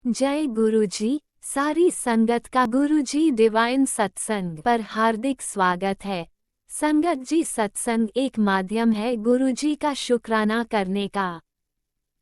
जय गुरुजी। सारी संगत का गुरुजी डिवाइन सत्संग पर हार्दिक स्वागत है। संगत जी, सत्संग एक माध्यम है गुरुजी का शुक्राना करने का।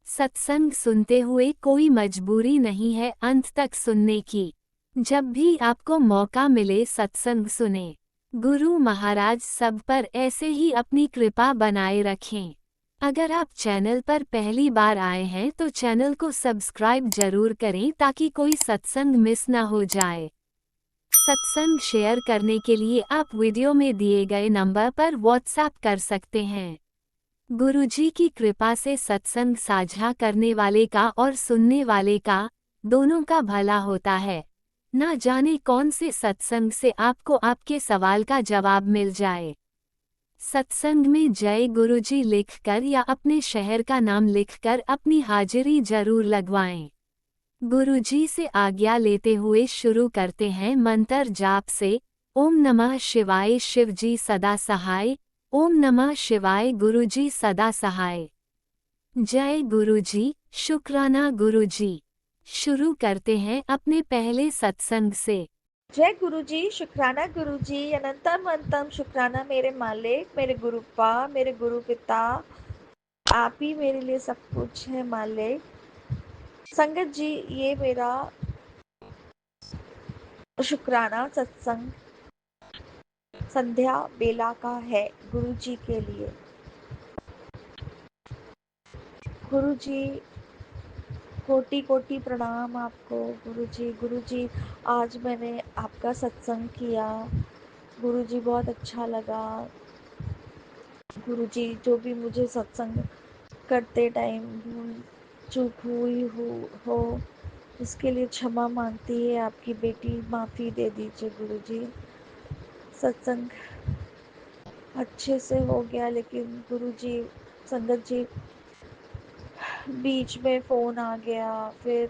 सत्संग सुनते हुए कोई मजबूरी नहीं है अंत तक सुनने की। जब भी आपको मौका मिले सत्संग सुने। गुरु महाराज सब पर ऐसे ही अपनी कृपा बनाए रखें। अगर आप चैनल पर पहली बार आए हैं तो चैनल को सब्सक्राइब जरूर करें ताकि कोई सत्संग मिस ना हो जाए। सत्संग शेयर करने के लिए आप वीडियो में दिए गए नंबर पर व्हाट्सएप कर सकते हैं। गुरुजी की कृपा से सत्संग साझा करने वाले का और सुनने वाले का दोनों का भला होता है। ना जाने कौन से सत्संग से आपको आपके सवाल का जवाब मिल जाए। सत्संग में जय गुरुजी लिखकर या अपने शहर का नाम लिखकर अपनी हाजिरी जरूर लगवाएं। गुरुजी से आज्ञा लेते हुए शुरू करते हैं मंत्र जाप से। ओम नमः शिवाय शिवजी सदा सहाय। ओम नमः शिवाय गुरुजी सदा सहाय। जय गुरुजी, शुक्राना गुरुजी। शुरू करते हैं अपने पहले सत्संग से। जय गुरुजी, शुक्राना गुरुजी, अनंतम अनंतम शुक्राना मेरे मालिक, मेरे गुरुपा, मेरे गुरु पिता। आप ही मेरे लिए सब कुछ है मालिक। संगत जी, ये मेरा शुक्राना सत्संग संध्या बेला का है गुरुजी के लिए। गुरुजी, कोटि कोटि प्रणाम आपको। गुरुजी, गुरुजी, आज मैंने आपका सत्संग किया। गुरुजी, बहुत अच्छा लगा। गुरुजी, जो भी मुझे सत्संग करते टाइम भूल चूक हुई हो उसके लिए क्षमा मांगती है आपकी बेटी। माफ़ी दे दीजिए गुरुजी। सत्संग अच्छे से हो गया, लेकिन गुरुजी, संगत जी, बीच में फ़ोन आ गया, फिर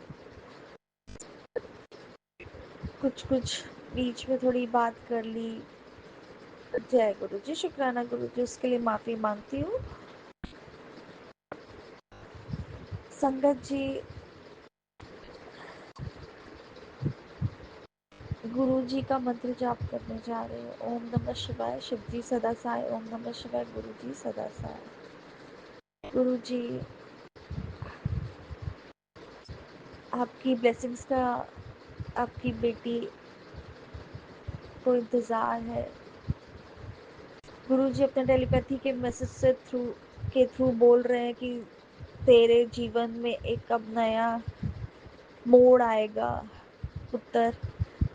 कुछ बीच में थोड़ी बात कर ली। जय गुरुजी, शुक्राना गुरुजी, उसके लिए माफ़ी मांगती हूँ। संगत जी, गुरु जी का मंत्र जाप करने जा रहे हैं। ओम नमः शिवाय शिवजी सदा सहाय। ओम नमः शिवाय गुरु जी सदा सहाय। गुरु जी, आपकी ब्लेसिंग्स का आपकी बेटी को इंतज़ार है। गुरु जी अपने टेलीपैथी के मैसेज से थ्रू बोल रहे हैं कि तेरे जीवन में एक अब नया मोड़ आएगा पुत्र।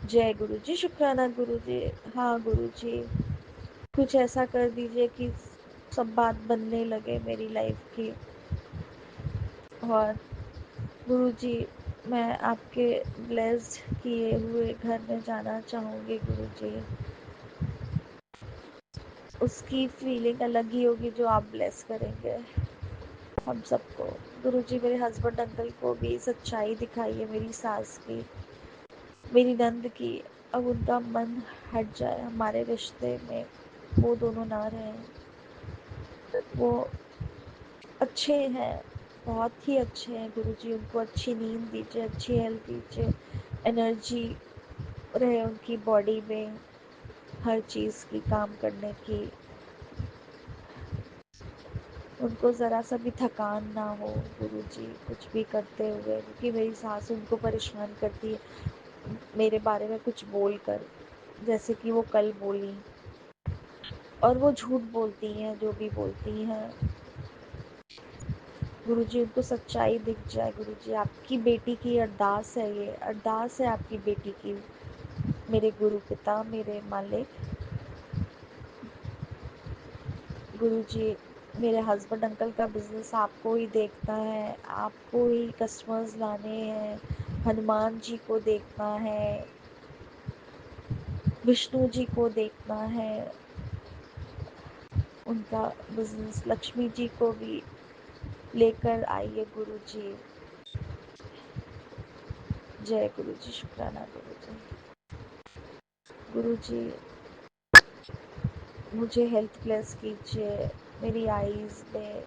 जय गुरु जी, शुक्राना गुरु जी। हाँ गुरु जी, कुछ ऐसा कर दीजिए कि सब बात बनने लगे मेरी लाइफ की। और गुरुजी, मैं आपके ब्लेस्ड किए हुए घर में जाना चाहूँगी गुरुजी। उसकी फीलिंग अलग ही होगी जो आप ब्लेस करेंगे हम सबको। गुरुजी, मेरे हस्बैंड अंकल को भी सच्चाई दिखाइए मेरी सास की, मेरी नंद की। अब उनका मन हट जाए हमारे रिश्ते में, वो दोनों ना रहें। वो अच्छे हैं, बहुत ही अच्छे हैं गुरुजी। उनको अच्छी नींद दीजिए, अच्छी हेल्थ दीजिए, एनर्जी रहे उनकी बॉडी में हर चीज़ की काम करने की। उनको ज़रा सा भी थकान ना हो गुरुजी कुछ भी करते हुए, क्योंकि मेरी सास उनको परेशान करती है मेरे बारे में कुछ बोल कर। जैसे कि वो कल बोली, और वो झूठ बोलती हैं जो भी बोलती हैं। गुरुजी, उनको सच्चाई दिख जाए गुरुजी। आपकी बेटी की अरदास है, ये अरदास है आपकी बेटी की। मेरे गुरु पिता, मेरे मालिक। गुरुजी, मेरे हस्बैंड अंकल का बिजनेस आपको ही देखना है, आपको ही कस्टमर्स लाने हैं। हनुमान जी को देखना है, विष्णु जी को देखना है। उनका बिजनेस, लक्ष्मी जी को भी लेकर आइए गुरुजी। जय गुरुजी, शुक्राना गुरुजी। गुरुजी, मुझे हेल्थ ब्लेस कीजिए। मेरी आईज में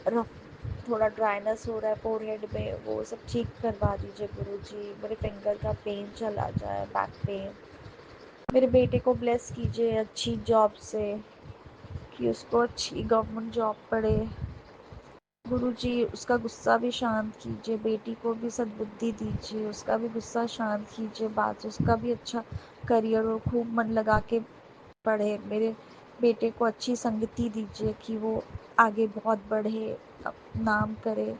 रफ थोड़ा ड्राइनेस हो रहा है फोरहेड में, वो सब ठीक करवा दीजिए गुरुजी। मेरे फिंगर का पेन चला जाए, बैक पेन। मेरे बेटे को ब्लेस कीजिए अच्छी जॉब से, कि उसको अच्छी गवर्नमेंट जॉब पड़े। गुरुजी उसका गुस्सा भी शांत कीजिए, बेटी को भी सद्बुद्धि दीजिए, उसका भी गुस्सा शांत कीजिए, बात उसका भी अच्छा करियर हो, खूब मन लगा के पढ़े। मेरे बेटे को अच्छी संगति दीजिए कि वो आगे बहुत बढ़े, नाम करे।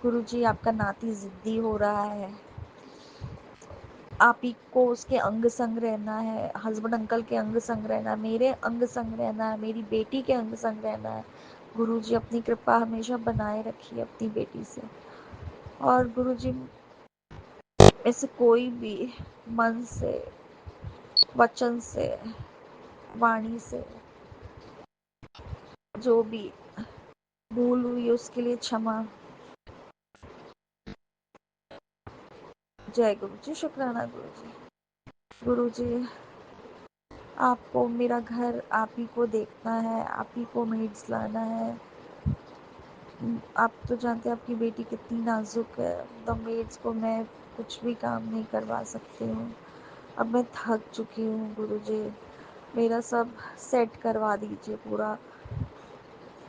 गुरुजी आपका नाती जिद्दी हो रहा है, आप ही को उसके अंग संग रहना है, हस्बैंड अंकल के अंग संग रहना है, मेरे अंग संग रहना है, मेरी बेटी के अंग संग रहना है। गुरुजी अपनी कृपा हमेशा बनाए रखिए अपनी बेटी से। और गुरुजी ऐसे कोई भी मन से, वचन से, वाणी से जो भी भूल हुई उसके लिए क्षमा। जय गुरुजी, शुक्राना गुरुजी। गुरुजी आपको मेरा घर आप ही को देखना है, आप ही को मेड्स लाना है। आप तो जानते हैं आपकी बेटी कितनी नाजुक है, द मेड्स को मैं कुछ भी काम नहीं करवा सकती हूँ। अब मैं थक चुकी हूँ गुरुजी, मेरा सब सेट करवा दीजिए, पूरा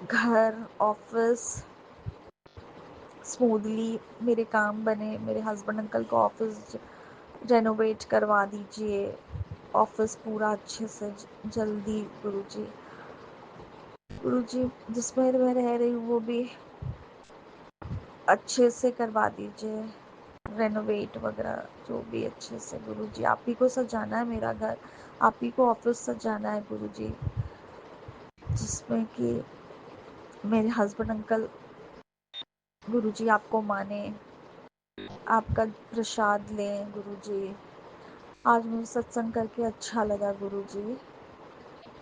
घर ऑफिस स्मूथली मेरे काम बने। मेरे हस्बैंड अंकल को ऑफिस रेनोवेट करवा दीजिए, ऑफिस पूरा अच्छे से जल्दी। गुरुजी गुरुजी जिसमें मैं रह रही हूँ वो भी अच्छे से करवा दीजिए, रेनोवेट वगैरह जो भी अच्छे से। गुरुजी आप ही को सजाना है मेरा घर, आप ही को ऑफिस सजाना है गुरुजी, जिसमें कि मेरे हस्बैंड अंकल गुरुजी आपको माने, आपका प्रसाद लें गुरुजी। आज मुझे सत्संग करके अच्छा लगा गुरुजी,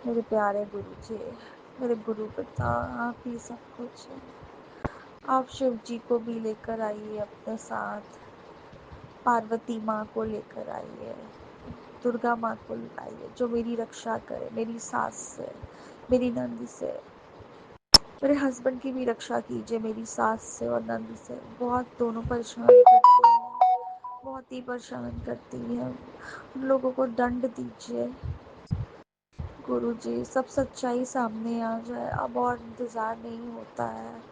मेरे प्यारे गुरुजी, मेरे गुरु पिता, आप ही सब कुछ है। आप शिव जी को भी लेकर आइए अपने साथ, पार्वती माँ को लेकर आइए, दुर्गा माँ को लाइए जो मेरी रक्षा करे, मेरी सास से, मेरी नंद से। मेरे हस्बैंड की भी रक्षा कीजिए मेरी सास से और नंद से। बहुत दोनों परेशान करती हैं, बहुत ही परेशान करती हैं। उन लोगों को दंड दीजिए गुरुजी, सब सच्चाई सामने आ जाए। अब और इंतज़ार नहीं होता है,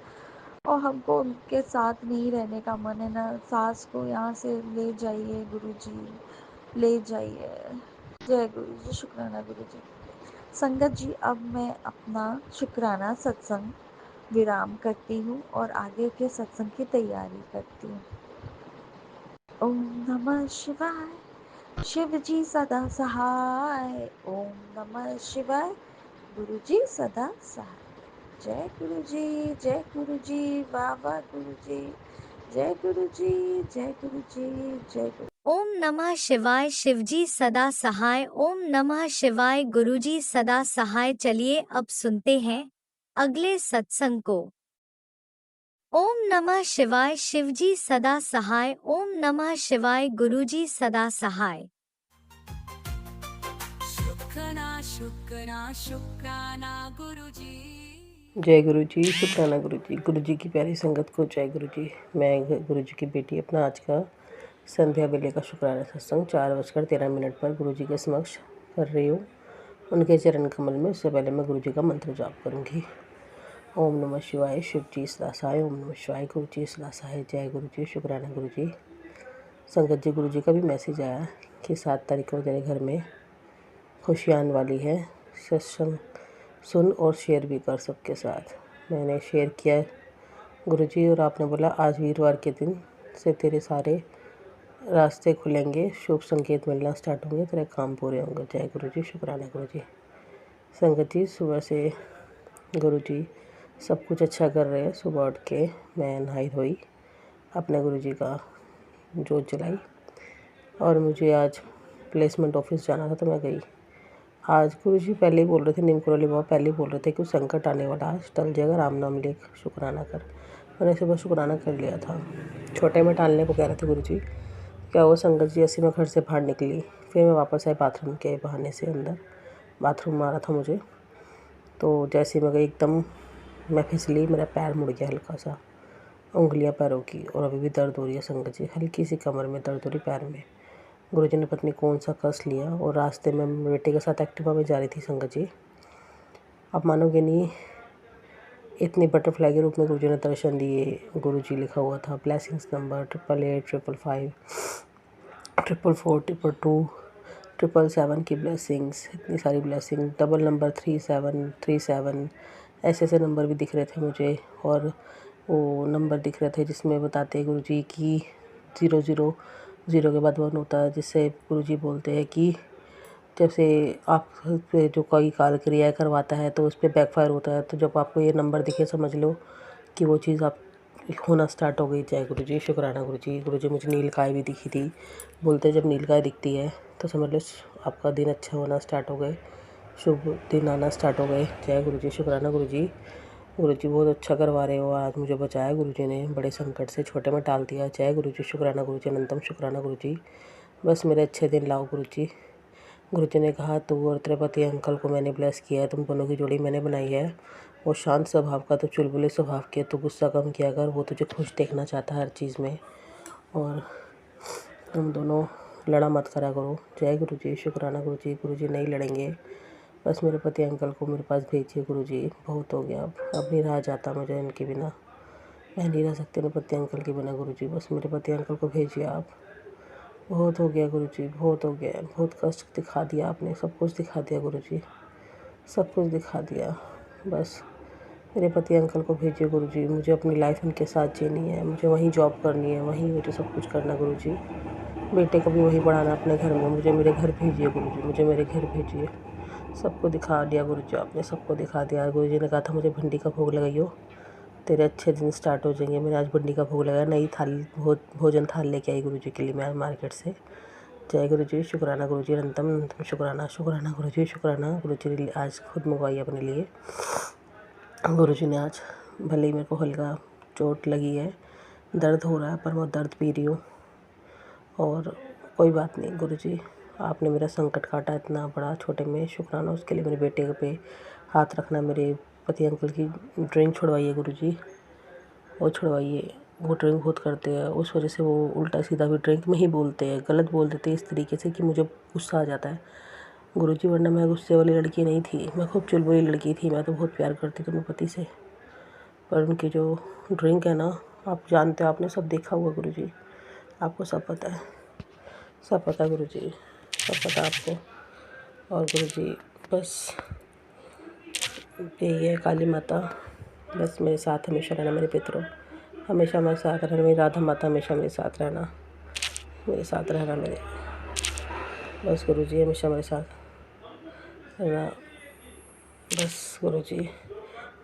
और हमको उनके साथ नहीं रहने का मन है ना। सास को यहाँ से ले जाइए गुरुजी, ले जाइए। जय गुरुजी, शुक्राना गुरुजी। संगत जी अब मैं अपना शुक्राना सत्संग विराम करती हूँ और आगे के सत्संग की तैयारी करती हूँ। ओम नमः शिवाय, शिव जी सदा सहाय। ओम नमः शिवाय, गुरु जी सदा सहाय। जय गुरु जी, जय गुरु जी, वाह वाह गुरु जी, जय गुरु जी, जय गुरु जी, जय गुरु। ओम नमः शिवाय, शिवजी सदा सहाय। ओम नमः शिवाय, गुरुजी सदा सहाय। चलिए अब सुनते हैं अगले सत्संग को। ओम नमः शिवाय, शिवजी सदा सहाय। ओम नमः शिवाय, गुरुजी सदा सहाय। शुक्राना शुक्राना गुरुजी। जय गुरु जी, शुक्राना गुरु जी। गुरु जी की प्यारी संगत को जय गुरु जी। मैं गुरु जी की बेटी अपना आज का संध्या बेले का शुक्राना सत्संग 4:13 पर गुरु जी के समक्ष कर रही हूँ। उनके चरण कमल में उससे पहले मैं गुरु जी का मंत्र जाप करूँगी। ओम नमः शिवाय, शिव जी सदा सहाय। ओम नमः शिवाय, गुरु जी सदा सहाय। जय गुरु जी, शुक्राना गुरु जी। संगत जी, गुरु जी का भी मैसेज आया कि 7 तारीख को मेरे घर में खुशियाँ आने वाली है। सत्संग सुन और शेयर भी कर सबके साथ। मैंने शेयर किया गुरुजी, और आपने बोला आज वीरवार के दिन से तेरे सारे रास्ते खुलेंगे, शुभ संकेत मिलना स्टार्ट होंगे, तेरे काम पूरे होंगे। जय गुरुजी, शुक्राना गुरुजी। संगत जी, सुबह से गुरुजी सब कुछ अच्छा कर रहे हैं। सुबह उठ के मैं नहाई धोई, अपने गुरुजी का जोत जलाई, और मुझे आज प्लेसमेंट ऑफिस जाना था तो मैं गई। आज गुरुजी पहले ही बोल रहे थे, नीम करौली बाबा पहले ही बोल रहे थे कि संकट आने वाला आज टल जाएगा, राम नाम ले शुक्राना कर। मैंने सुबह शुक्राना कर लिया था। छोटे में टालने को कह रहे थे गुरुजी। क्या हुआ संगत जी, ऐसे मैं घर से बाहर निकली, फिर मैं वापस आई बाथरूम के बहाने से अंदर। बाथरूम में आ रहा था मुझे, तो जैसे मैं गई एकदम मैं फिसली, मेरा पैर मुड़ गया हल्का सा, उंगलियां पैरों की, और अभी भी दर्द हो रही है संगत जी, हल्की सी कमर में दर्द हो रही, पैर में। गुरुजी ने पत्नी कौन सा कस लिया, और रास्ते में बेटे के साथ एक्टिवा में जा रही थी संगत जी। आप मानोगे नहीं, इतनी बटरफ्लाई के रूप में गुरुजी ने दर्शन दिए। गुरुजी लिखा हुआ था ब्लेसिंग्स नंबर 888, 555, 444, 222, 777 की ब्लेसिंग्स, इतनी सारी ब्लेसिंग। डबल नंबर 3737, ऐसे ऐसे नंबर भी दिख रहे थे मुझे, और वो नंबर दिख रहे थे जिसमें बताते हैं गुरुजी की 000 के बाद 1 होता है, जिससे गुरुजी बोलते हैं कि जैसे आप पे जो कोई कार्य क्रिया करवाता है तो उस पर बैकफायर होता है। तो जब आपको ये नंबर दिखे समझ लो कि वो चीज़ आप होना स्टार्ट हो गई। जय गुरुजी, शुक्राना गुरुजी। गुरुजी मुझे नीलगाय भी दिखी थी, बोलते हैं जब नीलगाय दिखती है तो समझ लो आपका दिन अच्छा होना स्टार्ट हो गए, शुभ दिन आना स्टार्ट हो गए। जय गुरुजी, शुक्राना गुरुजी। गुरुजी बहुत अच्छा करवा रहे हो, आज मुझे बचाया गुरुजी ने, बड़े संकट से छोटे में टाल दिया। जय गुरुजी, शुक्राना गुरुजी, अनंतम शुक्राना गुरुजी। बस मेरे अच्छे दिन लाओ गुरुजी। गुरुजी ने कहा तू और तेरे पति अंकल को मैंने ब्लेस किया है, तुम दोनों की जोड़ी मैंने बनाई है। वो शांत स्वभाव का, तो चुलबुले स्वभाव के, तो गुस्सा कम किया कर, वो तुझे खुश देखना चाहता है हर चीज़ में, और तुम दोनों लड़ा मत करा करो। जय गुरुजी, शुक्राना गुरुजी। गुरुजी नहीं लड़ेंगे, बस मेरे पति अंकल को मेरे पास भेजिए गुरुजी, बहुत हो गया, अब नहीं रहा जाता मुझे इनके बिना, मैं नहीं रह सकती मेरे पति अंकल के बिना गुरुजी, बस मेरे पति अंकल को भेजिए आप, बहुत हो गया गुरुजी, बहुत हो गया, बहुत कष्ट दिखा दिया आपने, सब कुछ दिखा दिया गुरुजी, सब कुछ दिखा दिया, बस मेरे पति अंकल को भेजिए गुरुजी, मुझे अपनी लाइफ इनके साथ जीनी है, मुझे वहीं जॉब करनी है, वहीं मुझे सब कुछ करना गुरुजी, बेटे को भी वहीं पढ़ाना अपने घर में, मुझे मेरे घर भेजिए गुरुजी, मुझे मेरे घर भेजिए। सबको दिखा दिया गुरुजी, आपने सबको दिखा दिया। गुरुजी ने कहा था मुझे भिंडी का भोग लगाइयो, तेरे अच्छे दिन स्टार्ट हो जाएंगे। मैंने आज भिंडी का भोग लगाया, नई थाली भोजन थाल लेके आई गुरुजी के लिए मैं मार्केट से। जय गुरुजी, शुक्राना गुरुजी, अनंतम अनंतम शुक्राना, शुक्राना गुरुजी, शुक्राना। गुरुजी ने आज खुद मंगवाई अपने लिए। गुरुजी ने आज, भले ही मेरे को हल्का चोट लगी है, दर्द हो रहा है, पर मैं दर्द पी रही हूँ, और कोई बात नहीं गुरुजी, आपने मेरा संकट काटा इतना बड़ा छोटे में, शुक्राना उसके लिए। मेरे बेटे पे हाथ रखना, मेरे पति अंकल की ड्रिंक छुड़वाइए गुरुजी, वो छुड़वाइए, वो ड्रिंक बहुत करते हैं, उस वजह से वो उल्टा सीधा भी ड्रिंक में ही बोलते हैं, गलत बोल देते हैं इस तरीके से कि मुझे गुस्सा आ जाता है गुरुजी, वरना मैं गुस्से वाली लड़की नहीं थी, मैं खूब चुलबुली लड़की थी, मैं तो बहुत प्यार करती थी अपने पति से, पर उनकी जो ड्रिंक है ना, आप जानते हो, आपने सब देखा हुआ गुरुजी, आपको सब पता है, सब पता गुरुजी, सब पता आपको। और गुरुजी बस यही है, काली माता बस मेरे साथ हमेशा रहना, मेरे पितरों हमेशा मेरे साथ रहना, मेरी राधा माता हमेशा मेरे साथ रहना, मेरे साथ रहना, मेरे बस गुरुजी हमेशा मेरे साथ रहना, बस गुरुजी।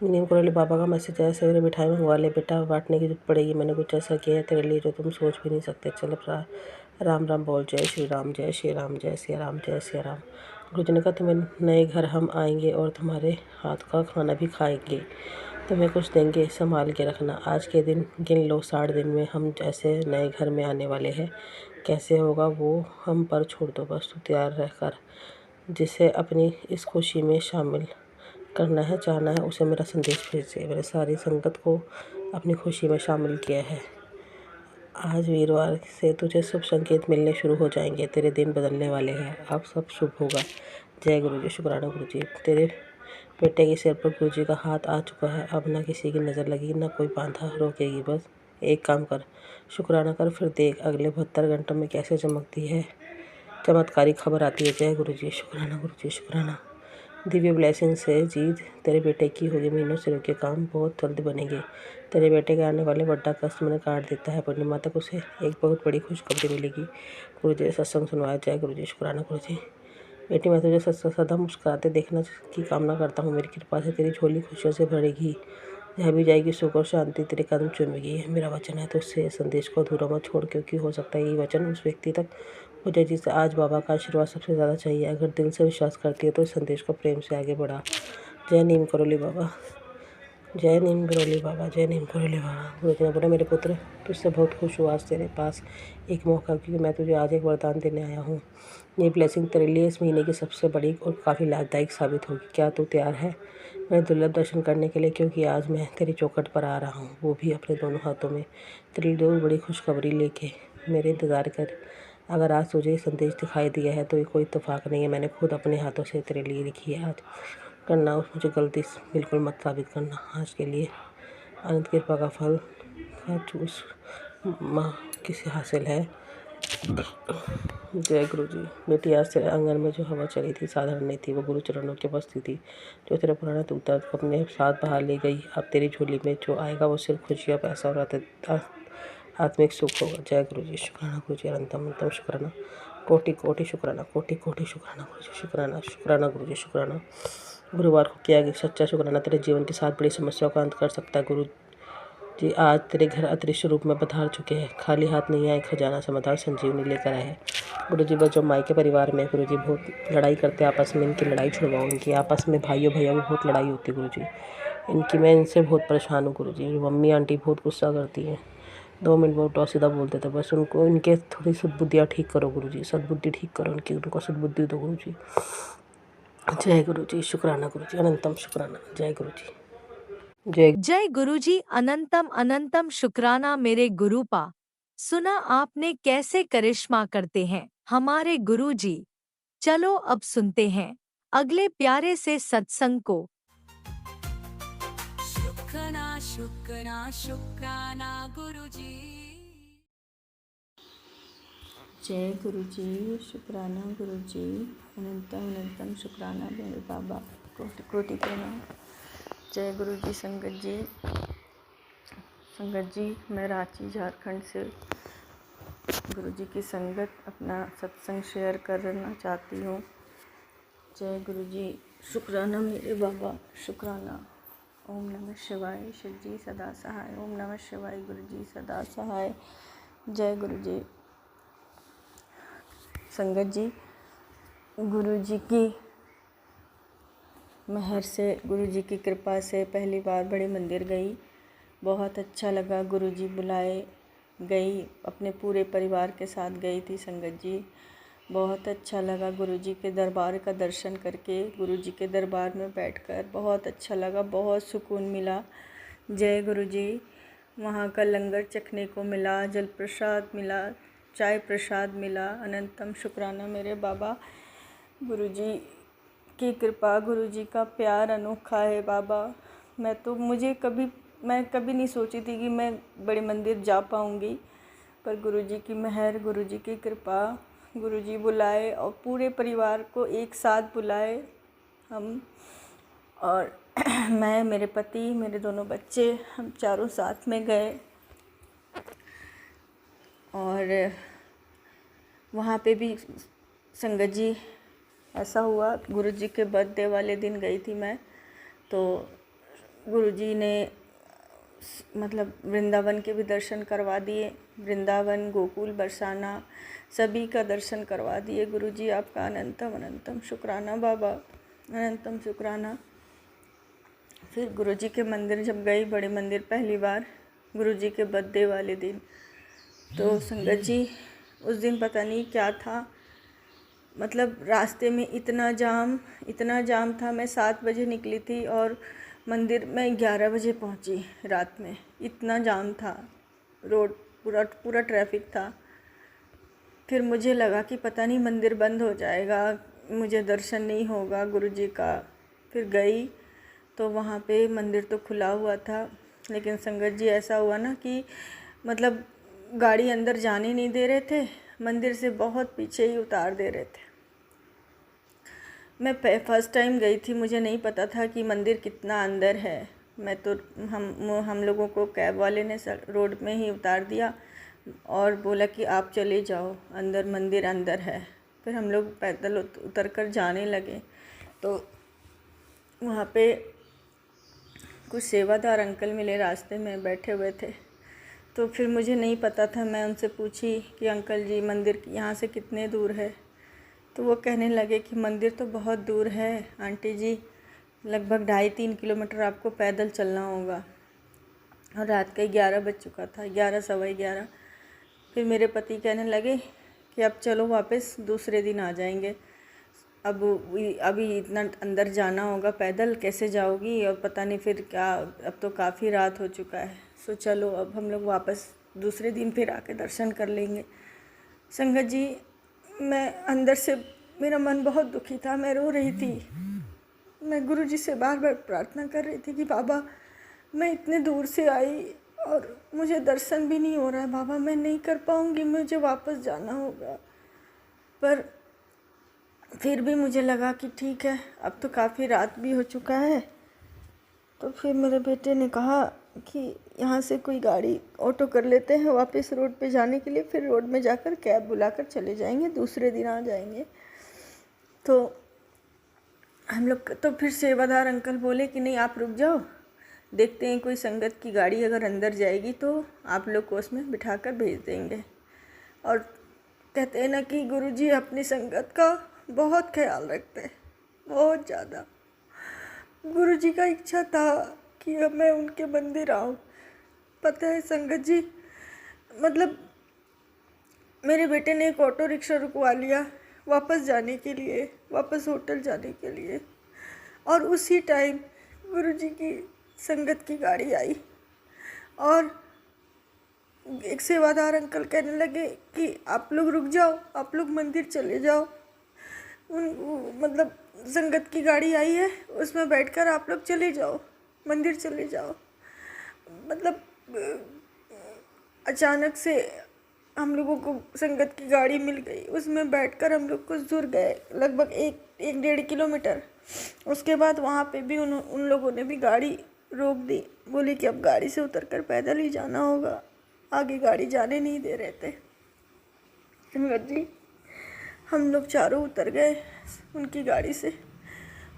नीम करोली बाबा का मैसेज है, सवेरे मिठाई मंगवा ले बेटा, बांटने की जरूरत पड़ेगी, मैंने कुछ ऐसा किया है तेरे लिए जो तुम सोच भी नहीं सकते, चल राम राम बोल, जय श्री राम, जय श्री राम, जय सिया राम, जय सिया राम। गुरुजी ने कहा तुम्हें नए घर हम आएंगे और तुम्हारे हाथ का खाना भी खाएंगे, तुम्हें कुछ देंगे, संभाल के रखना, आज के दिन गिन लो, 60 दिन में हम ऐसे नए घर में आने वाले हैं, कैसे होगा वो हम पर छोड़ दो, बस तू तैयार रहकर, जिसे अपनी इस खुशी में शामिल करना है, चाहना है, उसे मेरा संदेश भेजिए। मैंने सारी संगत को अपनी खुशी में शामिल किया है। आज वीरवार से तुझे शुभ संकेत मिलने शुरू हो जाएंगे, तेरे दिन बदलने वाले हैं, अब सब शुभ होगा। जय गुरुजी, शुक्राना गुरुजी। तेरे बेटे के सिर पर गुरुजी का हाथ आ चुका है, अब ना किसी की नज़र लगेगी, ना कोई बाधा रोकेगी, बस एक काम कर, शुक्राना कर, फिर देख अगले 72 घंटों में कैसे चमकती है, चमत्कारी खबर आती है। जय गुरुजी, शुक्राना गुरुजी, शुक्राना। दिव्य ब्लेसिंग से जीत तेरे बेटे की होगी, महीनों से रुके काम बहुत जल्द बनेंगे, तेरे बेटे के आने वाले बड़ा कष्ट मैंने काट देता है, पूर्णिमा तक उसे एक बहुत बड़ी खुशखबरी मिलेगी। गुरुजी सत्संग सुनवाया। जय गुरुजी, शुक्राना गुरुजी। बेटी मैं तुझे सदा मुस्कुराते देखना की कामना करता हूँ, मेरी कृपा से तेरी झोली खुशियों से भरेगी, जहाँ भी जाएगी सुख और शांति तेरे कदम चूमेगी, यह मेरा वचन है, तो उससे संदेश को अधूरा मत छोड़, क्योंकि हो सकता है ये वचन उस व्यक्ति तक मुझे जिसे आज बाबा का आशीर्वाद सबसे ज़्यादा चाहिए, अगर दिल से विश्वास करती है तो इस संदेश को प्रेम से आगे बढ़ा। जय नीम करोली बाबा। जय नीम करोली बाबा, जय नीम करोली बाबा। गुरु जी ने बोला मेरे पुत्र, तुझसे बहुत खुश हुआ आज तेरे पास एक मौका, क्योंकि मैं तुझे आज एक वरदान देने आया हूँ। ये ब्लेसिंग तेरे लिए इस महीने की सबसे बड़ी और काफ़ी लाभदायक साबित होगी। क्या तू तैयार है मेरे दुर्लभ दर्शन करने के लिए? क्योंकि आज मैं तेरी चौखट पर आ रहा हूँ, वो भी अपने दोनों हाथों में तेरी दो बड़ी खुशखबरी लेके। मेरे इंतज़ार कर। अगर आज तुझे संदेश दिखाई दिया है तो ये कोई इत्तेफाक नहीं है, मैंने खुद अपने हाथों से तेरे लिए लिखी है। आज करना मुझे गलती बिल्कुल मत साबित करना। आज के लिए अनंत कृपा का फल चूस माँ किसे हासिल है। जय गुरु जी। बेटी, आज तेरे आंगन में जो हवा चली थी साधारण नहीं थी, वो गुरु चरणों की उपस्थिति थी, जो तेरे पुराना दूत अपने साथ बाहर ले गई। अब तेरी झोली में जो आएगा वो सिर्फ खुशियाँ, पैसा और आत्मिक सुख होगा। जय गुरु जी। शुक्राना गुरु जी, अनंतम अनंतम शुक्राना, कोटि कोटि शुक्राना, कोटि कोटि शुक्राना गुरु जी। शुक्राना शुक्राना गुरु जी, शुक्राना। गुरुवार को किया गया सच्चा शुक्राना तेरे जीवन के साथ बड़ी समस्याओं का अंत कर सकता है। गुरु जी आज तेरे घर अदृश्य रूप में पधार चुके हैं। खाली हाथ नहीं आए, खजाना समाधान संजीवनी लेकर आए हैं। गुरु जी बस जो मायके परिवार में गुरु जी बहुत लड़ाई करते हैं आपस में, इनकी लड़ाई छुड़वाओ। इनकी आपस में भाइयों भैया में बहुत लड़ाई होती है गुरु जी। मैं इनसे बहुत परेशान हूँ गुरु जी। मम्मी आंटी बहुत गुस्सा करती हैं, 2 मिनट में उल्टा सीधा बोल देते। बस उनको इनके थोड़ी सद्बुद्धियाँ ठीक करो गुरु जी, सद्बुद्धि ठीक करो इनकी, उनको सद्बुद्धि दो गुरु जी। जय गुरु जी। शुक्राना गुरु जी, अनंतम शुक्राना। जय गुरु जी। जय जय गुरुजी। अनंतम अनंतम शुक्राना मेरे गुरुपा। सुना आपने कैसे करिश्मा करते हैं हमारे गुरुजी। चलो अब सुनते हैं अगले प्यारे से सत्संग को। शुक्राना शुक्राना शुक्राना गुरुजी। जय गुरु जी। शुक्राना गुरु जी, अनंतम अनंतम शुक्राना मेरे बाबा, कोटि कोटि प्रणाम। जय गुरु जी। संगत जी मैं रांची झारखंड से गुरु जी की संगत अपना सत्संग शेयर करना चाहती हूँ। जय गुरु जी। शुक्राना मेरे बाबा, शुक्राना। ओम नमः शिवाय। शिव जी सदा सहाय। ओम नमः शिवाय। गुरु जी सदा सहाय। जय गुरु जी। संगत जी, गुरु जी की मेहर से, गुरु जी की कृपा से पहली बार बड़े मंदिर गई। बहुत अच्छा लगा। गुरु जी बुलाए गई, अपने पूरे परिवार के साथ गई थी संगत जी। बहुत अच्छा लगा गुरु जी के दरबार का दर्शन करके, गुरु जी के दरबार में बैठकर बहुत अच्छा लगा, बहुत सुकून मिला। जय गुरु जी। वहाँ का लंगर चखने को मिला, जल प्रसाद मिला, चाय प्रसाद मिला। अनंतम शुक्राना मेरे बाबा। गुरु जी की कृपा, गुरु जी का प्यार अनोखा है बाबा। मैं कभी नहीं सोची थी कि मैं बड़े मंदिर जा पाऊँगी, पर गुरु जी की मेहर, गुरु जी की कृपा, गुरु जी बुलाए और पूरे परिवार को एक साथ बुलाए हम, और मैं, मेरे पति, मेरे दोनों बच्चे, हम चारों साथ में गए। और वहाँ पे भी संगत जी ऐसा हुआ, गुरु जी के बर्थडे वाले दिन गई थी मैं, तो गुरु जी ने मतलब वृंदावन के भी दर्शन करवा दिए। वृंदावन, गोकुल, बरसाना सभी का दर्शन करवा दिए। गुरु जी आपका अनंतम अनंतम शुक्राना बाबा, अनंतम शुक्राना। फिर गुरु जी के मंदिर जब गई, बड़े मंदिर पहली बार, गुरु जी के बर्थडे वाले दिन, तो संगत जी उस दिन पता नहीं क्या था, मतलब रास्ते में इतना जाम था। मैं 7 बजे निकली थी और मंदिर में 11 बजे पहुंची रात में। इतना जाम था, रोड पूरा ट्रैफिक था। फिर मुझे लगा कि पता नहीं मंदिर बंद हो जाएगा, मुझे दर्शन नहीं होगा गुरु जी का। फिर गई तो वहाँ पे मंदिर तो खुला हुआ था, लेकिन संगत जी ऐसा हुआ ना कि मतलब गाड़ी अंदर जाने नहीं दे रहे थे, मंदिर से बहुत पीछे ही उतार दे रहे थे। मैं फर्स्ट टाइम गई थी, मुझे नहीं पता था कि मंदिर कितना अंदर है। मैं तो हम लोगों को कैब वाले ने रोड में ही उतार दिया और बोला कि आप चले जाओ, अंदर मंदिर अंदर है। फिर हम लोग पैदल उतर कर जाने लगे, तो वहाँ पे कुछ सेवादार अंकल मिले, रास्ते में बैठे हुए थे। तो फिर मुझे नहीं पता था, मैं उनसे पूछी कि अंकल जी मंदिर यहाँ से कितने दूर है। तो वो कहने लगे कि मंदिर तो बहुत दूर है आंटी जी, लगभग 2.5-3 किलोमीटर आपको पैदल चलना होगा। और रात का 11 बज चुका था, 11 सवा 11। फिर मेरे पति कहने लगे कि अब चलो वापस दूसरे दिन आ जाएंगे, अभी इतना अंदर जाना होगा, पैदल कैसे जाओगी, और पता नहीं फिर क्या, अब तो काफ़ी रात हो चुका है, सो चलो अब हम लोग वापस दूसरे दिन फिर आके दर्शन कर लेंगे। संगत जी, मैं अंदर से मेरा मन बहुत दुखी था, मैं रो रही थी। मैं गुरुजी से बार बार प्रार्थना कर रही थी कि बाबा, मैं इतने दूर से आई और मुझे दर्शन भी नहीं हो रहा है, बाबा मैं नहीं कर पाऊँगी, मुझे वापस जाना होगा। पर फिर भी मुझे लगा कि ठीक है, अब तो काफ़ी रात भी हो चुका है। तो फिर मेरे बेटे ने कहा कि यहाँ से कोई गाड़ी ऑटो कर लेते हैं वापस रोड पे जाने के लिए, फिर रोड में जाकर कैब बुलाकर चले जाएंगे, दूसरे दिन आ जाएंगे। तो हम लोग तो फिर सेवादार अंकल बोले कि नहीं, आप रुक जाओ, देखते हैं कोई संगत की गाड़ी अगर अंदर जाएगी तो आप लोग को उसमें बिठाकर भेज देंगे। और कहते हैं ना कि गुरुजी अपनी संगत का बहुत ख्याल रखते हैं, बहुत ज़्यादा। गुरुजी का इच्छा था कि अब मैं उनके मंदिर आऊँ। पता है संगत जी, मतलब मेरे बेटे ने एक ऑटो रिक्शा रुकवा लिया वापस जाने के लिए, वापस होटल जाने के लिए, और उसी टाइम गुरुजी की संगत की गाड़ी आई और एक सेवादार अंकल कहने लगे कि आप लोग रुक जाओ, आप लोग मंदिर चले जाओ, मतलब संगत की गाड़ी आई है, उसमें बैठकर आप लोग चले जाओ, मंदिर चले जाओ। मतलब अचानक से हम लोगों को संगत की गाड़ी मिल गई, उसमें बैठकर हम लोग कुछ दूर गए, लगभग 1-1.5 किलोमीटर। उसके बाद वहाँ पे भी उन लोगों ने भी गाड़ी रोक दी, बोली कि अब गाड़ी से उतरकर पैदल ही जाना होगा, आगे गाड़ी जाने नहीं दे रहे थे। संगत जी, हम लोग चारों उतर गए उनकी गाड़ी से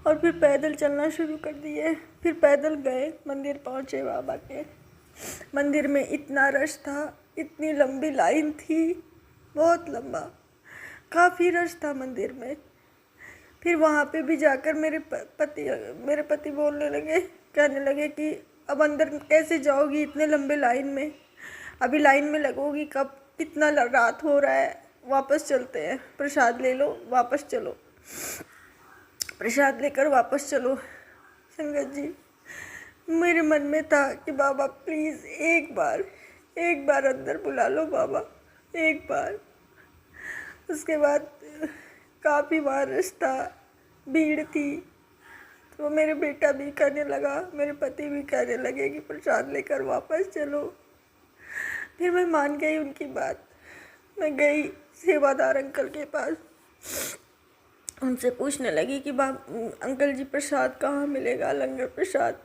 और फिर पैदल चलना शुरू कर दिए। फिर पैदल गए, मंदिर पहुँचे बाबा के। मंदिर में इतना रश था, इतनी लंबी लाइन थी, बहुत लंबा, काफ़ी रश था मंदिर में। फिर वहाँ पे भी जाकर मेरे पति बोलने लगे, कहने लगे कि अब अंदर कैसे जाओगी इतने लंबे लाइन में, अभी लाइन में लगोगी कब, इतना रात हो रहा है, वापस चलते हैं, प्रसाद ले लो, वापस चलो, प्रसाद लेकर वापस चलो। संगत जी, मेरे मन में था कि बाबा प्लीज़ एक बार अंदर बुला लो बाबा, एक बार। उसके बाद काफ़ी वहाँ रश था, भीड़ थी, तो मेरे बेटा भी कहने लगा, मेरे पति भी कहने लगे कि प्रसाद लेकर वापस चलो। फिर मैं मान गई उनकी बात। मैं गई सेवादार अंकल के पास, उनसे पूछने लगी कि अंकल जी प्रसाद कहाँ मिलेगा, लंगर प्रसाद।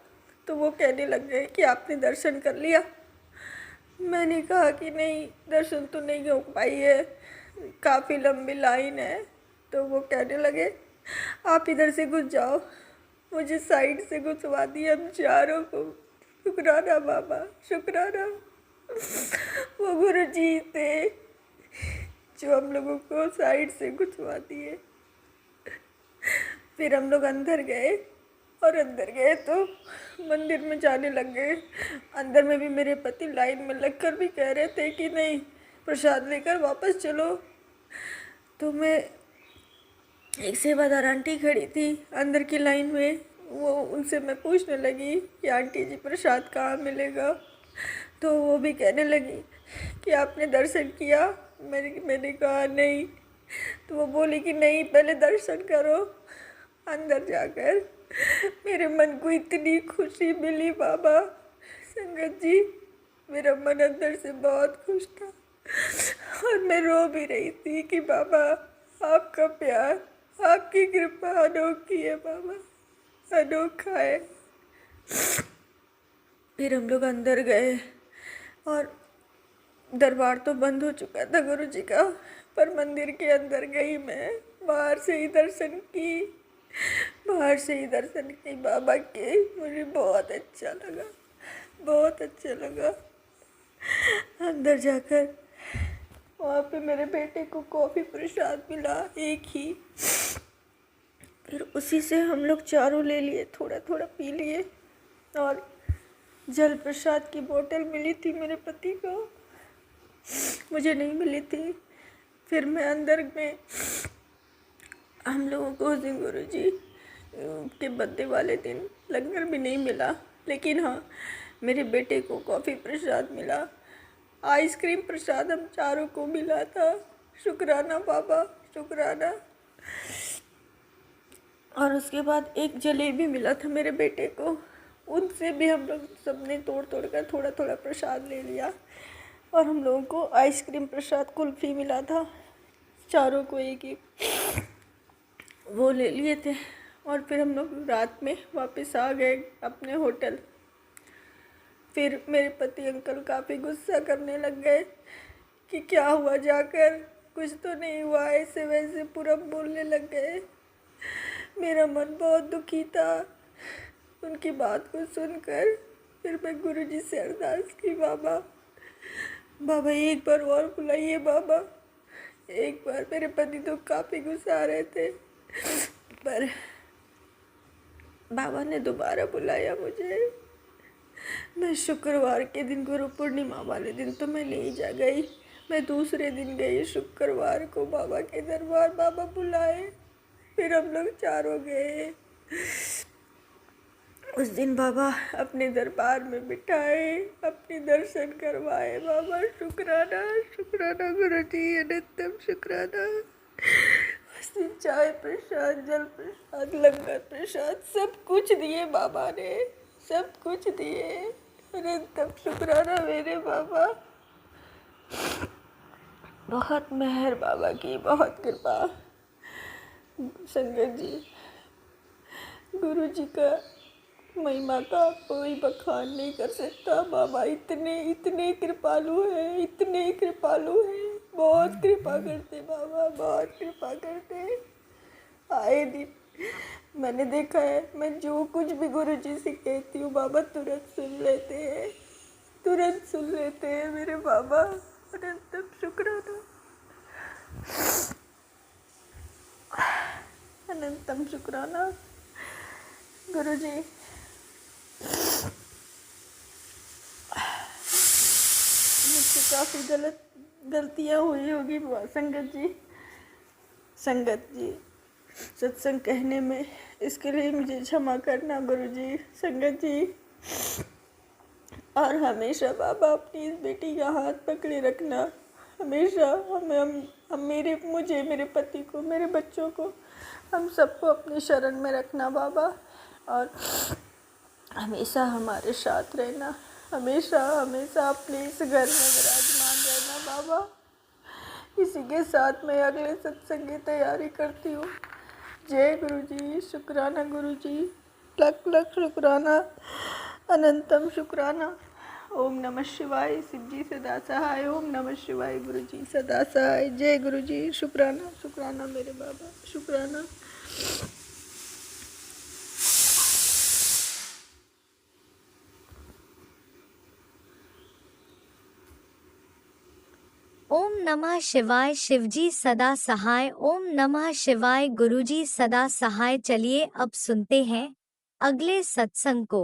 तो वो कहने लग गए कि आपने दर्शन कर लिया। मैंने कहा कि नहीं, दर्शन तो नहीं हो पाई है, काफ़ी लंबी लाइन है। तो वो कहने लगे आप इधर से घुस जाओ, मुझे साइड से घुसवा दिए हम चारों को। शुक्राना बाबा, शुक्राना। वो गुरुजी थे जो हम लोगों को साइड से घुसवा दिए। फिर हम लोग अंदर गए और अंदर गए तो मंदिर में जाने लग गए। अंदर में भी मेरे पति लाइन में लगकर भी कह रहे थे कि नहीं, प्रसाद लेकर वापस चलो। तो मैं, एक सेवादार आंटी खड़ी थी अंदर की लाइन में, वो उनसे मैं पूछने लगी कि आंटी जी प्रसाद कहाँ मिलेगा। तो वो भी कहने लगी कि आपने दर्शन किया। मैंने कहा नहीं। तो वो बोली कि नहीं, पहले दर्शन करो अंदर जाकर। मेरे मन को इतनी खुशी मिली बाबा, संगत जी, मेरा मन अंदर से बहुत खुश था और मैं रो भी रही थी कि बाबा आपका प्यार, आपकी कृपा अनोखी है बाबा, अनोखा है। फिर हम लोग अंदर गए और दरबार तो बंद हो चुका था गुरुजी का, पर मंदिर के अंदर गई मैं, बाहर से ही दर्शन की बाबा के। मुझे बहुत अच्छा लगा, बहुत अच्छा लगा। अंदर जाकर वहाँ पे मेरे बेटे को कॉफ़ी प्रसाद मिला, एक ही। फिर उसी से हम लोग चारों ले लिए, थोड़ा थोड़ा पी लिए। और जल प्रसाद की बोतल मिली थी मेरे पति को, मुझे नहीं मिली थी। फिर मैं अंदर में, हम लोगों को उस दिन गुरुजी के बर्थडे वाले दिन लंगर भी नहीं मिला, लेकिन हाँ मेरे बेटे को कॉफ़ी प्रसाद मिला, आइसक्रीम प्रसाद हम चारों को मिला था। शुक्राना बाबा, शुक्राना। और उसके बाद एक जलेबी मिला था मेरे बेटे को, उनसे भी हम लोग सबने तोड़ तोड़ कर थोड़ा थोड़ा प्रसाद ले लिया। और हम लोगों को आइसक्रीम प्रसाद कुल्फ़ी मिला था, चारों को एक एक वो ले लिए थे। और फिर हम लोग रात में वापस आ गए अपने होटल। फिर मेरे पति अंकल काफ़ी गुस्सा करने लग गए कि क्या हुआ, जाकर कुछ तो नहीं हुआ, ऐसे वैसे पूरा बोलने लग गए। मेरा मन बहुत दुखी था उनकी बात को सुनकर। फिर मैं गुरुजी से अरदास की, बाबा बाबा एक बार और बुलाइए बाबा, एक बार। मेरे पति तो काफ़ी गुस्सा आ रहे थे, पर बाबा ने दोबारा बुलाया मुझे। मैं शुक्रवार के दिन, गुरु पूर्णिमा वाले दिन तो मैं नहीं जा गई, मैं दूसरे दिन गई शुक्रवार को बाबा के दरबार। बाबा बुलाए, फिर हम लोग चारों गए। उस दिन बाबा अपने दरबार में बिठाए, अपने दर्शन करवाए। बाबा शुक्राना, शुक्राना गुरुजी, अनंतम शुक्राना। उस दिन चाय प्रसाद, जल प्रसाद, लंगर प्रसाद सब कुछ दिए बाबा ने, सब कुछ दिए। अनंतम शुक्राना मेरे बाबा। बहुत मेहर बाबा की, बहुत कृपा। संगत जी, गुरु जी का महिमा का कोई बखान नहीं कर सकता। बाबा इतने इतने कृपालु हैं, इतने कृपालु हैं, बहुत कृपा करते बाबा, बहुत कृपा करते। आए दिन मैंने देखा है, मैं जो कुछ भी गुरु जी से कहती हूँ बाबा तुरंत सुन लेते हैं, तुरंत सुन लेते हैं मेरे बाबा। अनंतम शुक्राना, अनंतम शुक्राना गुरु जी। मुझसे काफ़ी गलतियाँ हुई होगी संगत जी, संगत जी सत्संग कहने में, इसके लिए मुझे क्षमा करना गुरु जी, संगत जी। और हमेशा बाबा अपनी इस बेटी का हाथ पकड़े रखना, हमेशा मुझे, मेरे पति को, मेरे बच्चों को, हम सबको अपनी शरण में रखना बाबा। और हमेशा हमारे साथ रहना, हमेशा हमेशा अपने इस घर में विराजमान रहना बाबा। इसी के साथ मैं अगले सत्संग की तैयारी करती हूँ। जय गुरु जी, शुक्राना गुरु जी, लख लख शुक्राना, अनंतम शुक्राना। ओम नमः शिवाय, शिव जी सदा सहाय। ओम नमः शिवाय, गुरु जी सदा सहाय। जय गुरु जी, शुक्राना, शुक्राना मेरे बाबा, शुक्राना। ओम नमः शिवाय, शिवजी सदा सहाय। ओम नमः शिवाय, गुरुजी सदा सहाय। चलिए अब सुनते हैं अगले सत्संग को।